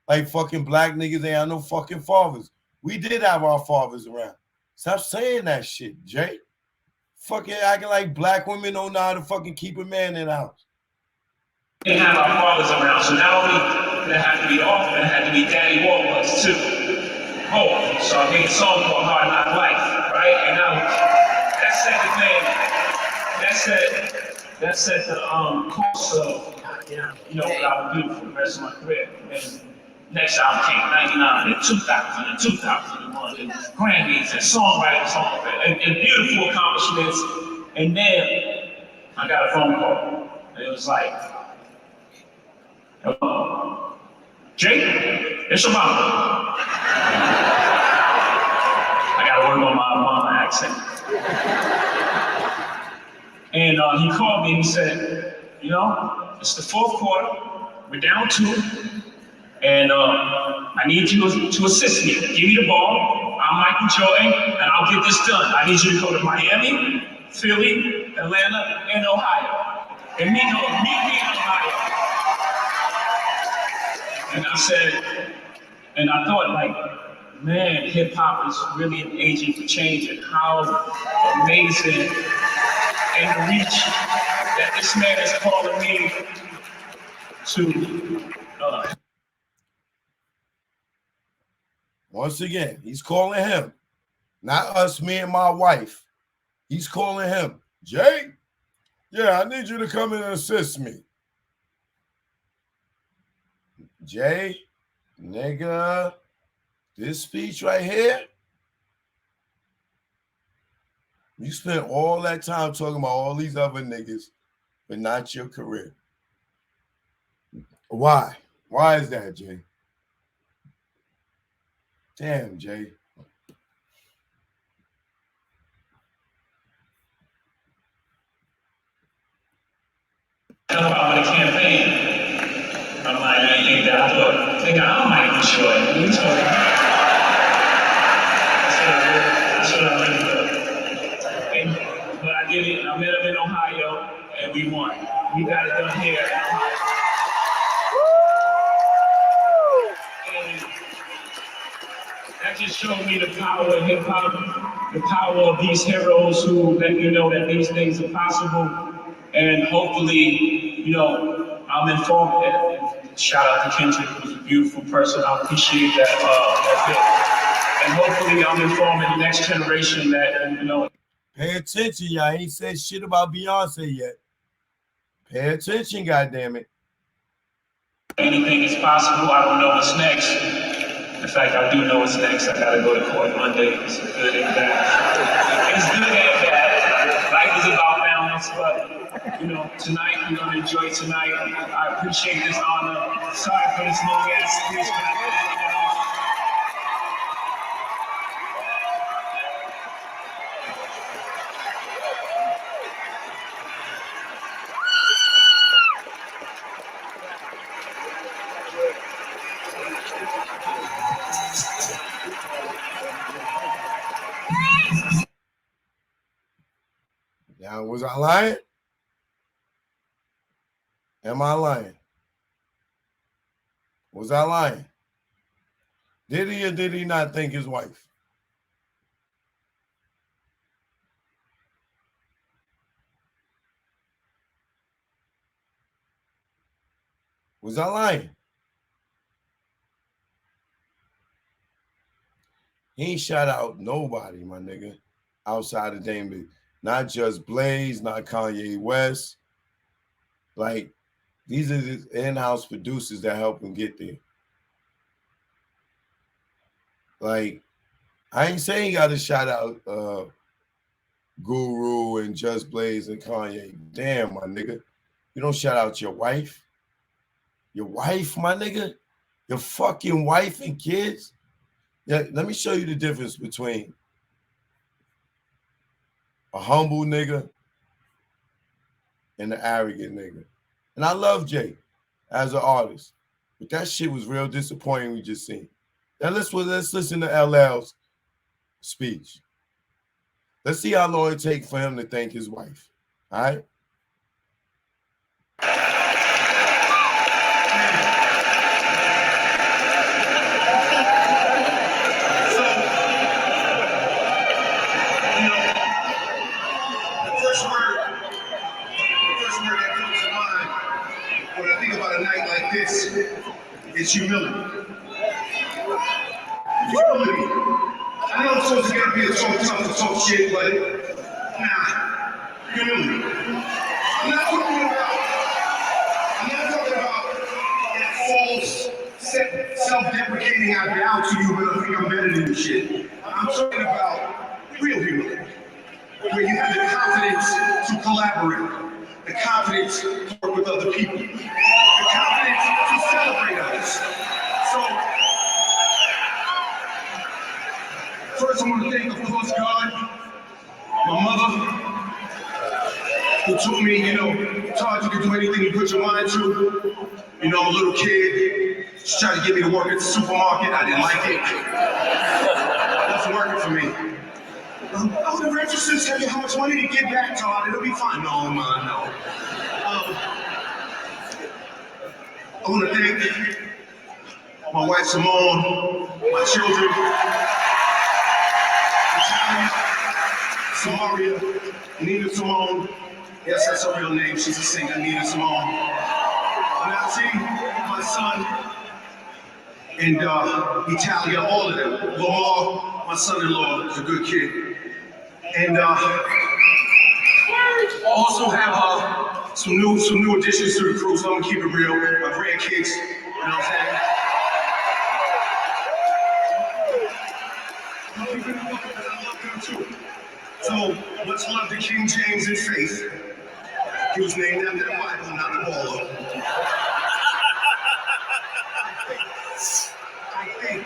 E: Like fucking black niggas ain't have no fucking fathers. We did have our fathers around. Stop saying that shit, Jay. Fucking acting like black women don't know how to fucking keep a man in the house.
F: We didn't have our fathers around, so not only did I have to be the orphan, I had to be Daddy War was too. Oh, so I made a song called Hard Knock Life, right? And now that set the course of you know what I would do for the rest of my career. And next album came 99 and 2000 and 2001 and Grammys and songwriters and beautiful accomplishments. And then I got a phone call. And it was like, hello, Jake, it's your mama. I gotta work on my mama accent. And he called me and he said, you know, it's the fourth quarter, we're down 2, and I need you to assist me. Give me the ball, I'm Michael Jordan, and I'll get this done. I need you to go to Miami, Philly, Atlanta, and Ohio. And meet me in Ohio. And I said, and I thought like, man, hip hop is really an agent for change, and how amazing and the reach that this man is calling me to.
E: Once again, he's calling him, not us, me and my wife. He's calling him, Jay. Yeah, I need you to come in and assist me. Jay, nigga, this speech right here, you spent all that time talking about all these other niggas, but not your career. Why? Why is that, Jay? Damn, Jay.
F: About the campaign, I'm like, I think that I'm Michael Jordan. That's what I really do. But I did it. I met him in Ohio, and we won. We got it done here. And that just showed me the power of hip hop, the power of these heroes who let you know that these things are possible. And hopefully, you know, I'm informed. And shout out to Kendrick, who's a beautiful person. I appreciate that. And hopefully, I'm informing the next generation that, you know.
E: Pay attention, y'all. I ain't said shit about Beyonce yet. Pay attention, goddammit.
F: Anything is possible. I don't know what's next. In fact, I do know what's next. I gotta go to court Monday. It's good and bad. It's good and bad. Life is about balance, but. You know, tonight, we're gonna enjoy tonight. I appreciate this honor. Sorry for this long ass speech,
E: Now, was I lying? Am I lying? Was I lying? Did he or did he not think his wife? Was I lying? He ain't shout out nobody, my nigga, outside of Dame Lee. Not just Blaze, not Kanye West. Like, these are the in-house producers that help him get there. Like, I ain't saying you got to shout out Guru and Just Blaze and Kanye. Damn, my nigga. You don't shout out your wife? Your wife, my nigga? Your fucking wife and kids? Yeah, let me show you the difference between a humble nigga and an arrogant nigga. And I love Jay as an artist, but that shit was real disappointing we just seen. Now let's listen to LL's speech. Let's see how long it takes for him to thank his wife. All right?
G: When I think about a night like this, it's humility. Humility. I know I'm supposed to be a tough to talk shit, but nah, humility. I'm not talking about that false, self-deprecating I bow to you, but I think I'm better than you shit. I'm talking about real humility, where you have the confidence to collaborate. The confidence to work with other people. The confidence to celebrate others. So, first I want to thank, of course, God, my mother, who told me, Todd, you can do anything you put your mind to. I'm a little kid. She tried to get me to work at the supermarket. I didn't like it. It wasn't working for me. Oh, the registers tell you how much money to get back, Todd. It'll be fine. No, man, no. I want to thank my wife, Simone, my children, Samaria, Nina Simone. Yes, that's her real name. She's a singer, Nina Simone. Nancy, my son, and Italia, all of them. Lamar, my son-in-law, is a good kid. And also have some new additions to the crew, so I'm gonna keep it real. My grandkids, you know what I'm saying? I love them too. So much love to King James and Faith. He was named after the Bible, not the baller. I think.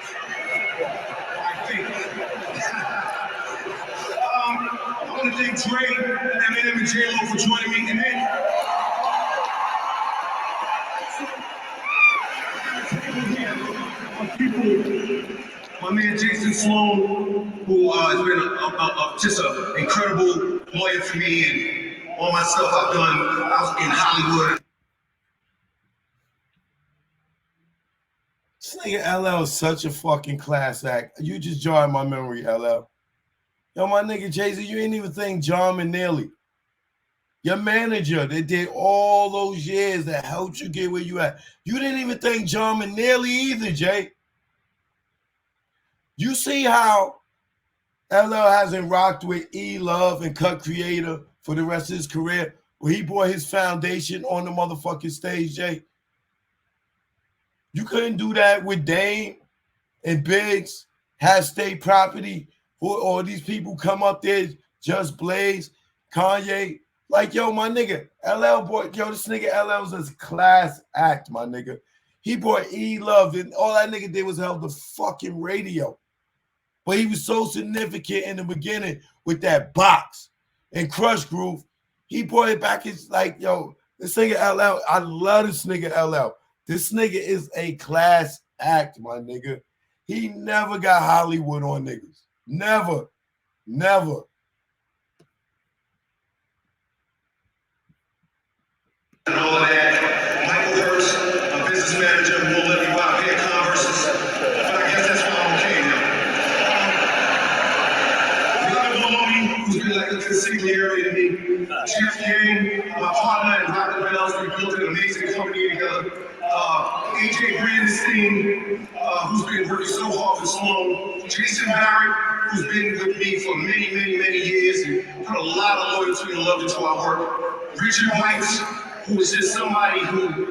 G: I want to thank Dre, Eminem, and J-Lo for joining me. And then, my man Jason Sloan, who has been just an incredible lawyer for me and all my stuff I've done out in Hollywood.
E: This nigga LL is such a fucking class act. You just jarred my memory, LL. Yo, my nigga Jay-Z, you ain't even think John McNeely, your manager that did all those years that helped you get where you at. You didn't even think John McNeely either, Jay. You see how LL hasn't rocked with E-Love and Cut Creator for the rest of his career, where he brought his foundation on the motherfucking stage, Jay? You couldn't do that with Dame and Biggs, Has State Property, or these people come up there, Just Blaze, Kanye. Like, yo, my nigga, LL boy, yo, this nigga LL's a class act, my nigga. He brought E-Love, and all that nigga did was held the fucking radio. But he was so significant in the beginning with that box and Crush Groove. He brought it back. It's like, yo, this nigga LL, I love this nigga LL. This nigga is a class act, my nigga. He never got Hollywood on niggas. Never. Never.
G: And all of that. Michael Hurst, a business manager who won't let me buy a pair of Converses. But I guess that's why I'm okay now. Robert Maloney, who's been like a consigliere to me. Jeff Yang, my partner in Rock the Bells, we built an amazing company together. AJ Brandenstein, who's been working so hard for so long. Jason Barrett, who's been with me for many, many, many years and put a lot of loyalty and love into our work. Richard White, who is just somebody who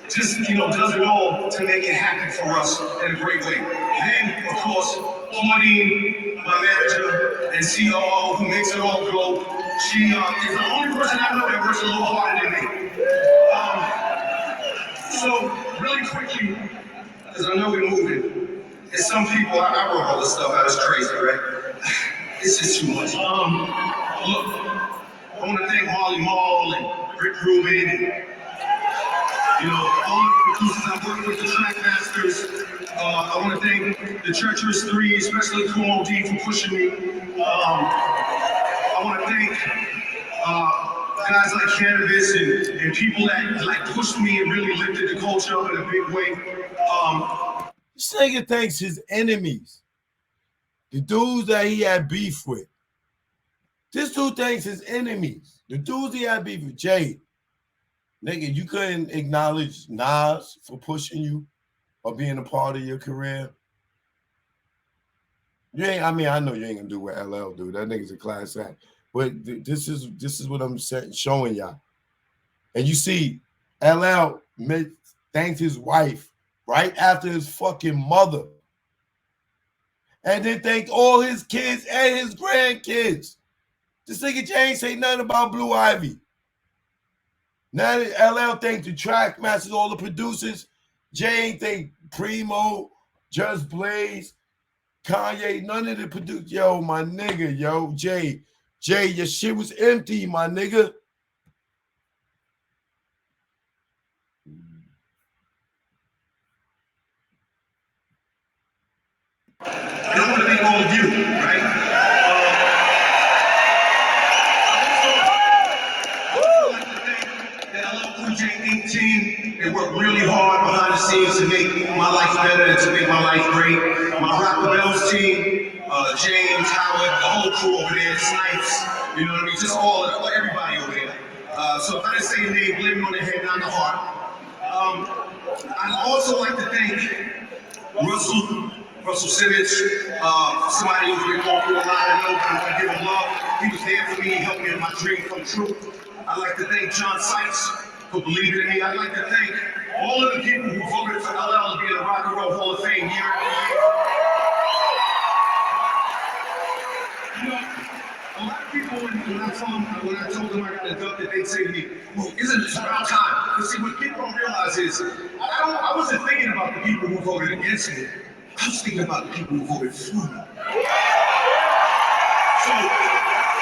G: just, does it all to make it happen for us in a great way. Then, of course, Claudine, my manager and COO, who makes it all go. She is the only person I know that works a little harder than me. So, really quickly, because I know we're moving, and some people, I wrote all this stuff out, it's crazy, right? It's just too much. Look, I want to thank Marley Marl and Rick Rubin and all the producers I worked with, the track masters. I want to thank the Treacherous Three, especially Kumo D for pushing me. I want to thank guys like Cannabis and people that pushed me and really lifted the culture up in a big way.
E: This nigga thanks his enemies, the dudes that he had beef with. This dude thanks his enemies, the dudes he had beef with. Jay, nigga, you couldn't acknowledge Nas for pushing you or being a part of your career. I know you ain't gonna do what LL do. That nigga's a class act. But this is what I'm showing y'all. And you see, LL thanked his wife right after his fucking mother. And then thanked all his kids and his grandkids. This nigga Jay ain't say nothing about Blue Ivy. Now that LL thanked the track masters, all the producers, Jay ain't thank Primo, Just Blaze, Kanye, none of the producers. Yo, my nigga, Jay, your shit was empty, my nigga.
G: And I want to thank all of you, right? I would like to thank the LL Cool J Inc. team. They worked really hard behind the scenes to make my life better and to make my life great. My Rock the Bells team, James, Howard, the whole crew over there, Snipes, you know what I mean? Just everybody over there. So if I didn't say your name, blame it on the head, not the heart. I'd also like to thank Russell Simmons, somebody who's been going through a lot of notes, I want to give him love. He was there for me, he helped me in my dream come true. I'd like to thank John Sykes for believing in me. I'd like to thank all of the people who voted for LL to be in the Rock and Roll Hall of Fame year after year. A lot of people, when I told them I got inducted, they'd say to me, well, isn't it about time? But see, what people don't realize is, I wasn't thinking about the people who voted against me. I was thinking about the people who voted for me. So,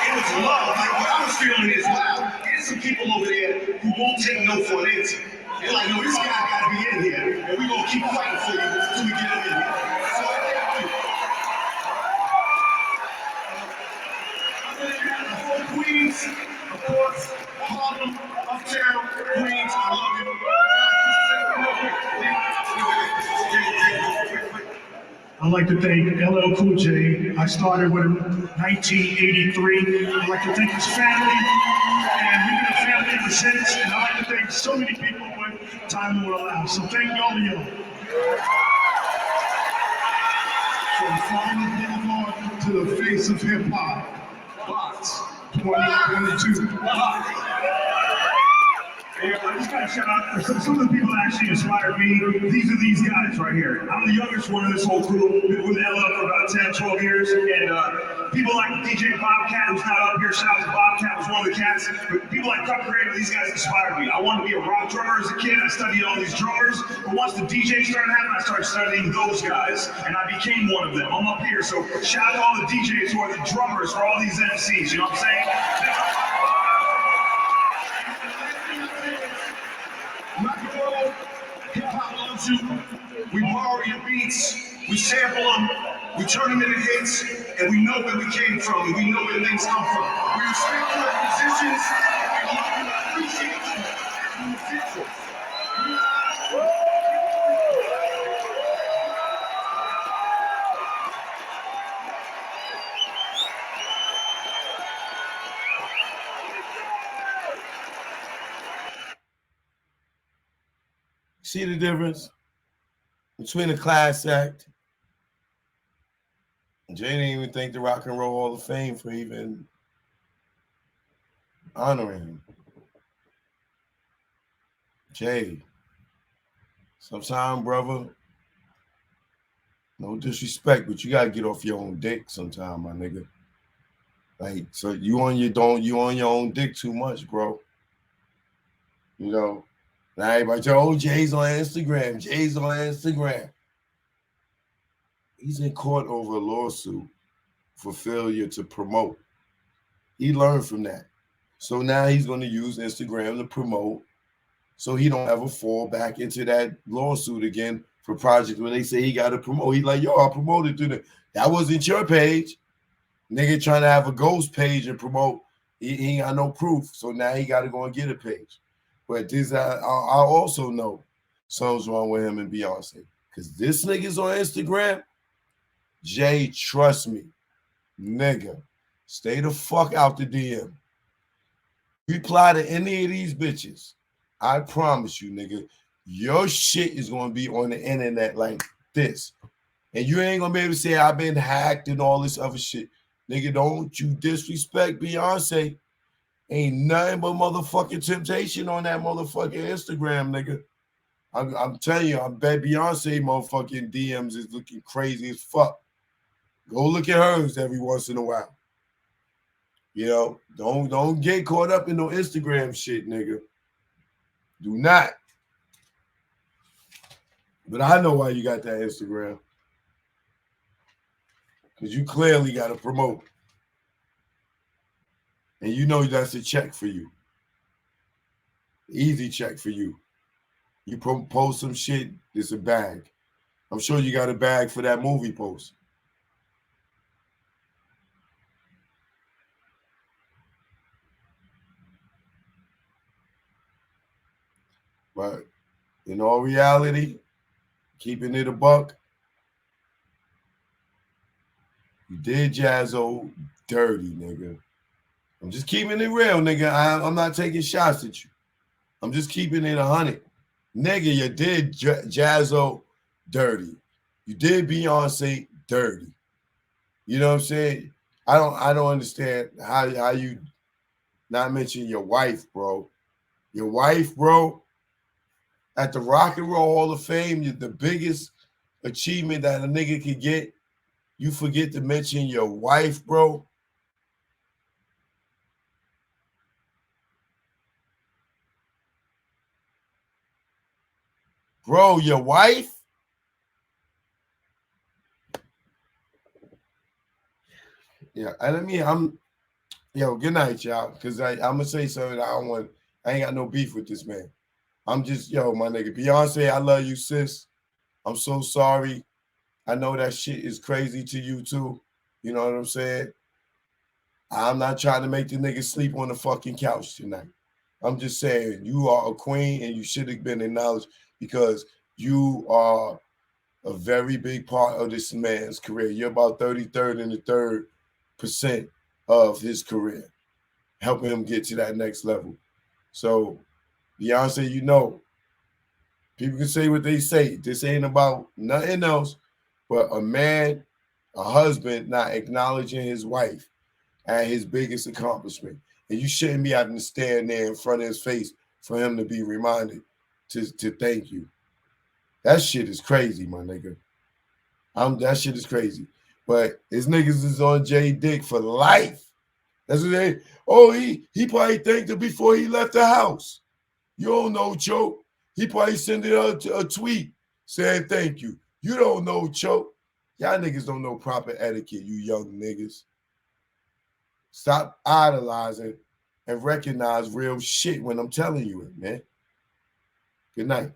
G: it was love. Like, what I was feeling is, wow, there's some people over there who won't take no for an answer. They're like, yo, this guy gotta be in here, and we're gonna keep fighting for you until we get him in here. So I thank you. Queens, of course, Harlem, Uptown, Queens, I love you.
H: I'd like to thank LL Cool J. I started with him in 1983. I'd like to thank his family, and we've been a family ever since. And I'd like to thank so many people when time will allow. So thank all of y'all.
G: From Farmer Boulevard to the face of hip hop. Box 2022.
H: I just got to shout out some of the people that actually inspired me. These are these guys right here. I'm the youngest one of this whole crew. Been with LL for about 10, 12 years. And people like DJ Bobcat, who's not up here. Shout out to Bobcat, was one of the cats. But people like Cup Creator, these guys inspired me. I wanted to be a rock drummer as a kid. I studied all these drummers. But once the DJ started happening, I started studying those guys. And I became one of them. I'm up here. So shout out to all the DJs who are the drummers for all these MCs. You know what I'm saying?
G: Rock and roll, hip hop loves you. We borrow your beats, we sample them, We turn them into hits, and we know where we came from, and we know where things come from. We respect your musicians, and we love you and appreciate you as musicians.
E: See the difference between a class act? Jay didn't even thank the Rock and Roll Hall of Fame for even honoring him. Jay, sometime, brother, no disrespect, but you gotta get off your own dick sometime, my nigga. Like, so you on your own dick too much, bro. You know, now everybody say, oh, Jay's on Instagram. Jay's on Instagram. He's in court over a lawsuit for failure to promote. He learned from that. So now he's going to use Instagram to promote so he don't ever fall back into that lawsuit again for projects where they say he got to promote. He's like, yo, I promoted to that wasn't your page. Nigga trying to have a ghost page and promote. He ain't got no proof. So now he got to go and get a page. But this, I also know something's wrong with him and Beyonce. Because this nigga's on Instagram. Jay, trust me, nigga, stay the fuck out the DM. Reply to any of these bitches. I promise you, nigga, your shit is going to be on the internet like this. And you ain't going to be able to say I've been hacked and all this other shit. Nigga, don't you disrespect Beyonce. Ain't nothing but motherfucking temptation on that motherfucking Instagram, nigga. I'm telling you, I bet Beyonce motherfucking DMs is looking crazy as fuck. Go look at hers every once in a while. You know, don't get caught up in no Instagram shit, nigga. Do not. But I know why you got that Instagram. Because you clearly got to promote. And you know that's a check for you. Easy check for you. You post some shit, it's a bag. I'm sure you got a bag for that movie post. But in all reality, keeping it a buck, you did Jazzo dirty, nigga. I'm just keeping it real, nigga. I'm not taking shots at you. I'm just keeping it 100. Nigga, you did Jazzo dirty. You did Beyonce dirty. You know what I'm saying? I don't understand how you not mention your wife, bro. Your wife, bro, at the Rock and Roll Hall of Fame, the biggest achievement that a nigga could get, you forget to mention your wife, bro. Bro, your wife? Yeah, and yo, good night, y'all. Because I'm going to say something I ain't got no beef with this man. I'm just, yo, my nigga. Beyonce, I love you, sis. I'm so sorry. I know that shit is crazy to you, too. You know what I'm saying? I'm not trying to make the nigga sleep on the fucking couch tonight. I'm just saying you are a queen and you should have been acknowledged because you are a very big part of this man's career. You're about 33rd and the 3rd% of his career, helping him get to that next level. So, Beyonce, you know, people can say what they say. This ain't about nothing else but a man, a husband, not acknowledging his wife at his biggest accomplishment. And you shouldn't be having to stand there in front of his face for him to be reminded to thank you. That shit is crazy, my nigga. That shit is crazy. But his niggas is on Jay Dick for life. That's what they. Oh, he probably thanked her before he left the house. You don't know, Choke. He probably sent her a tweet saying thank you. You don't know, Choke. Y'all niggas don't know proper etiquette, you young niggas. Stop idolizing and recognize real shit when I'm telling you it, man. Good night.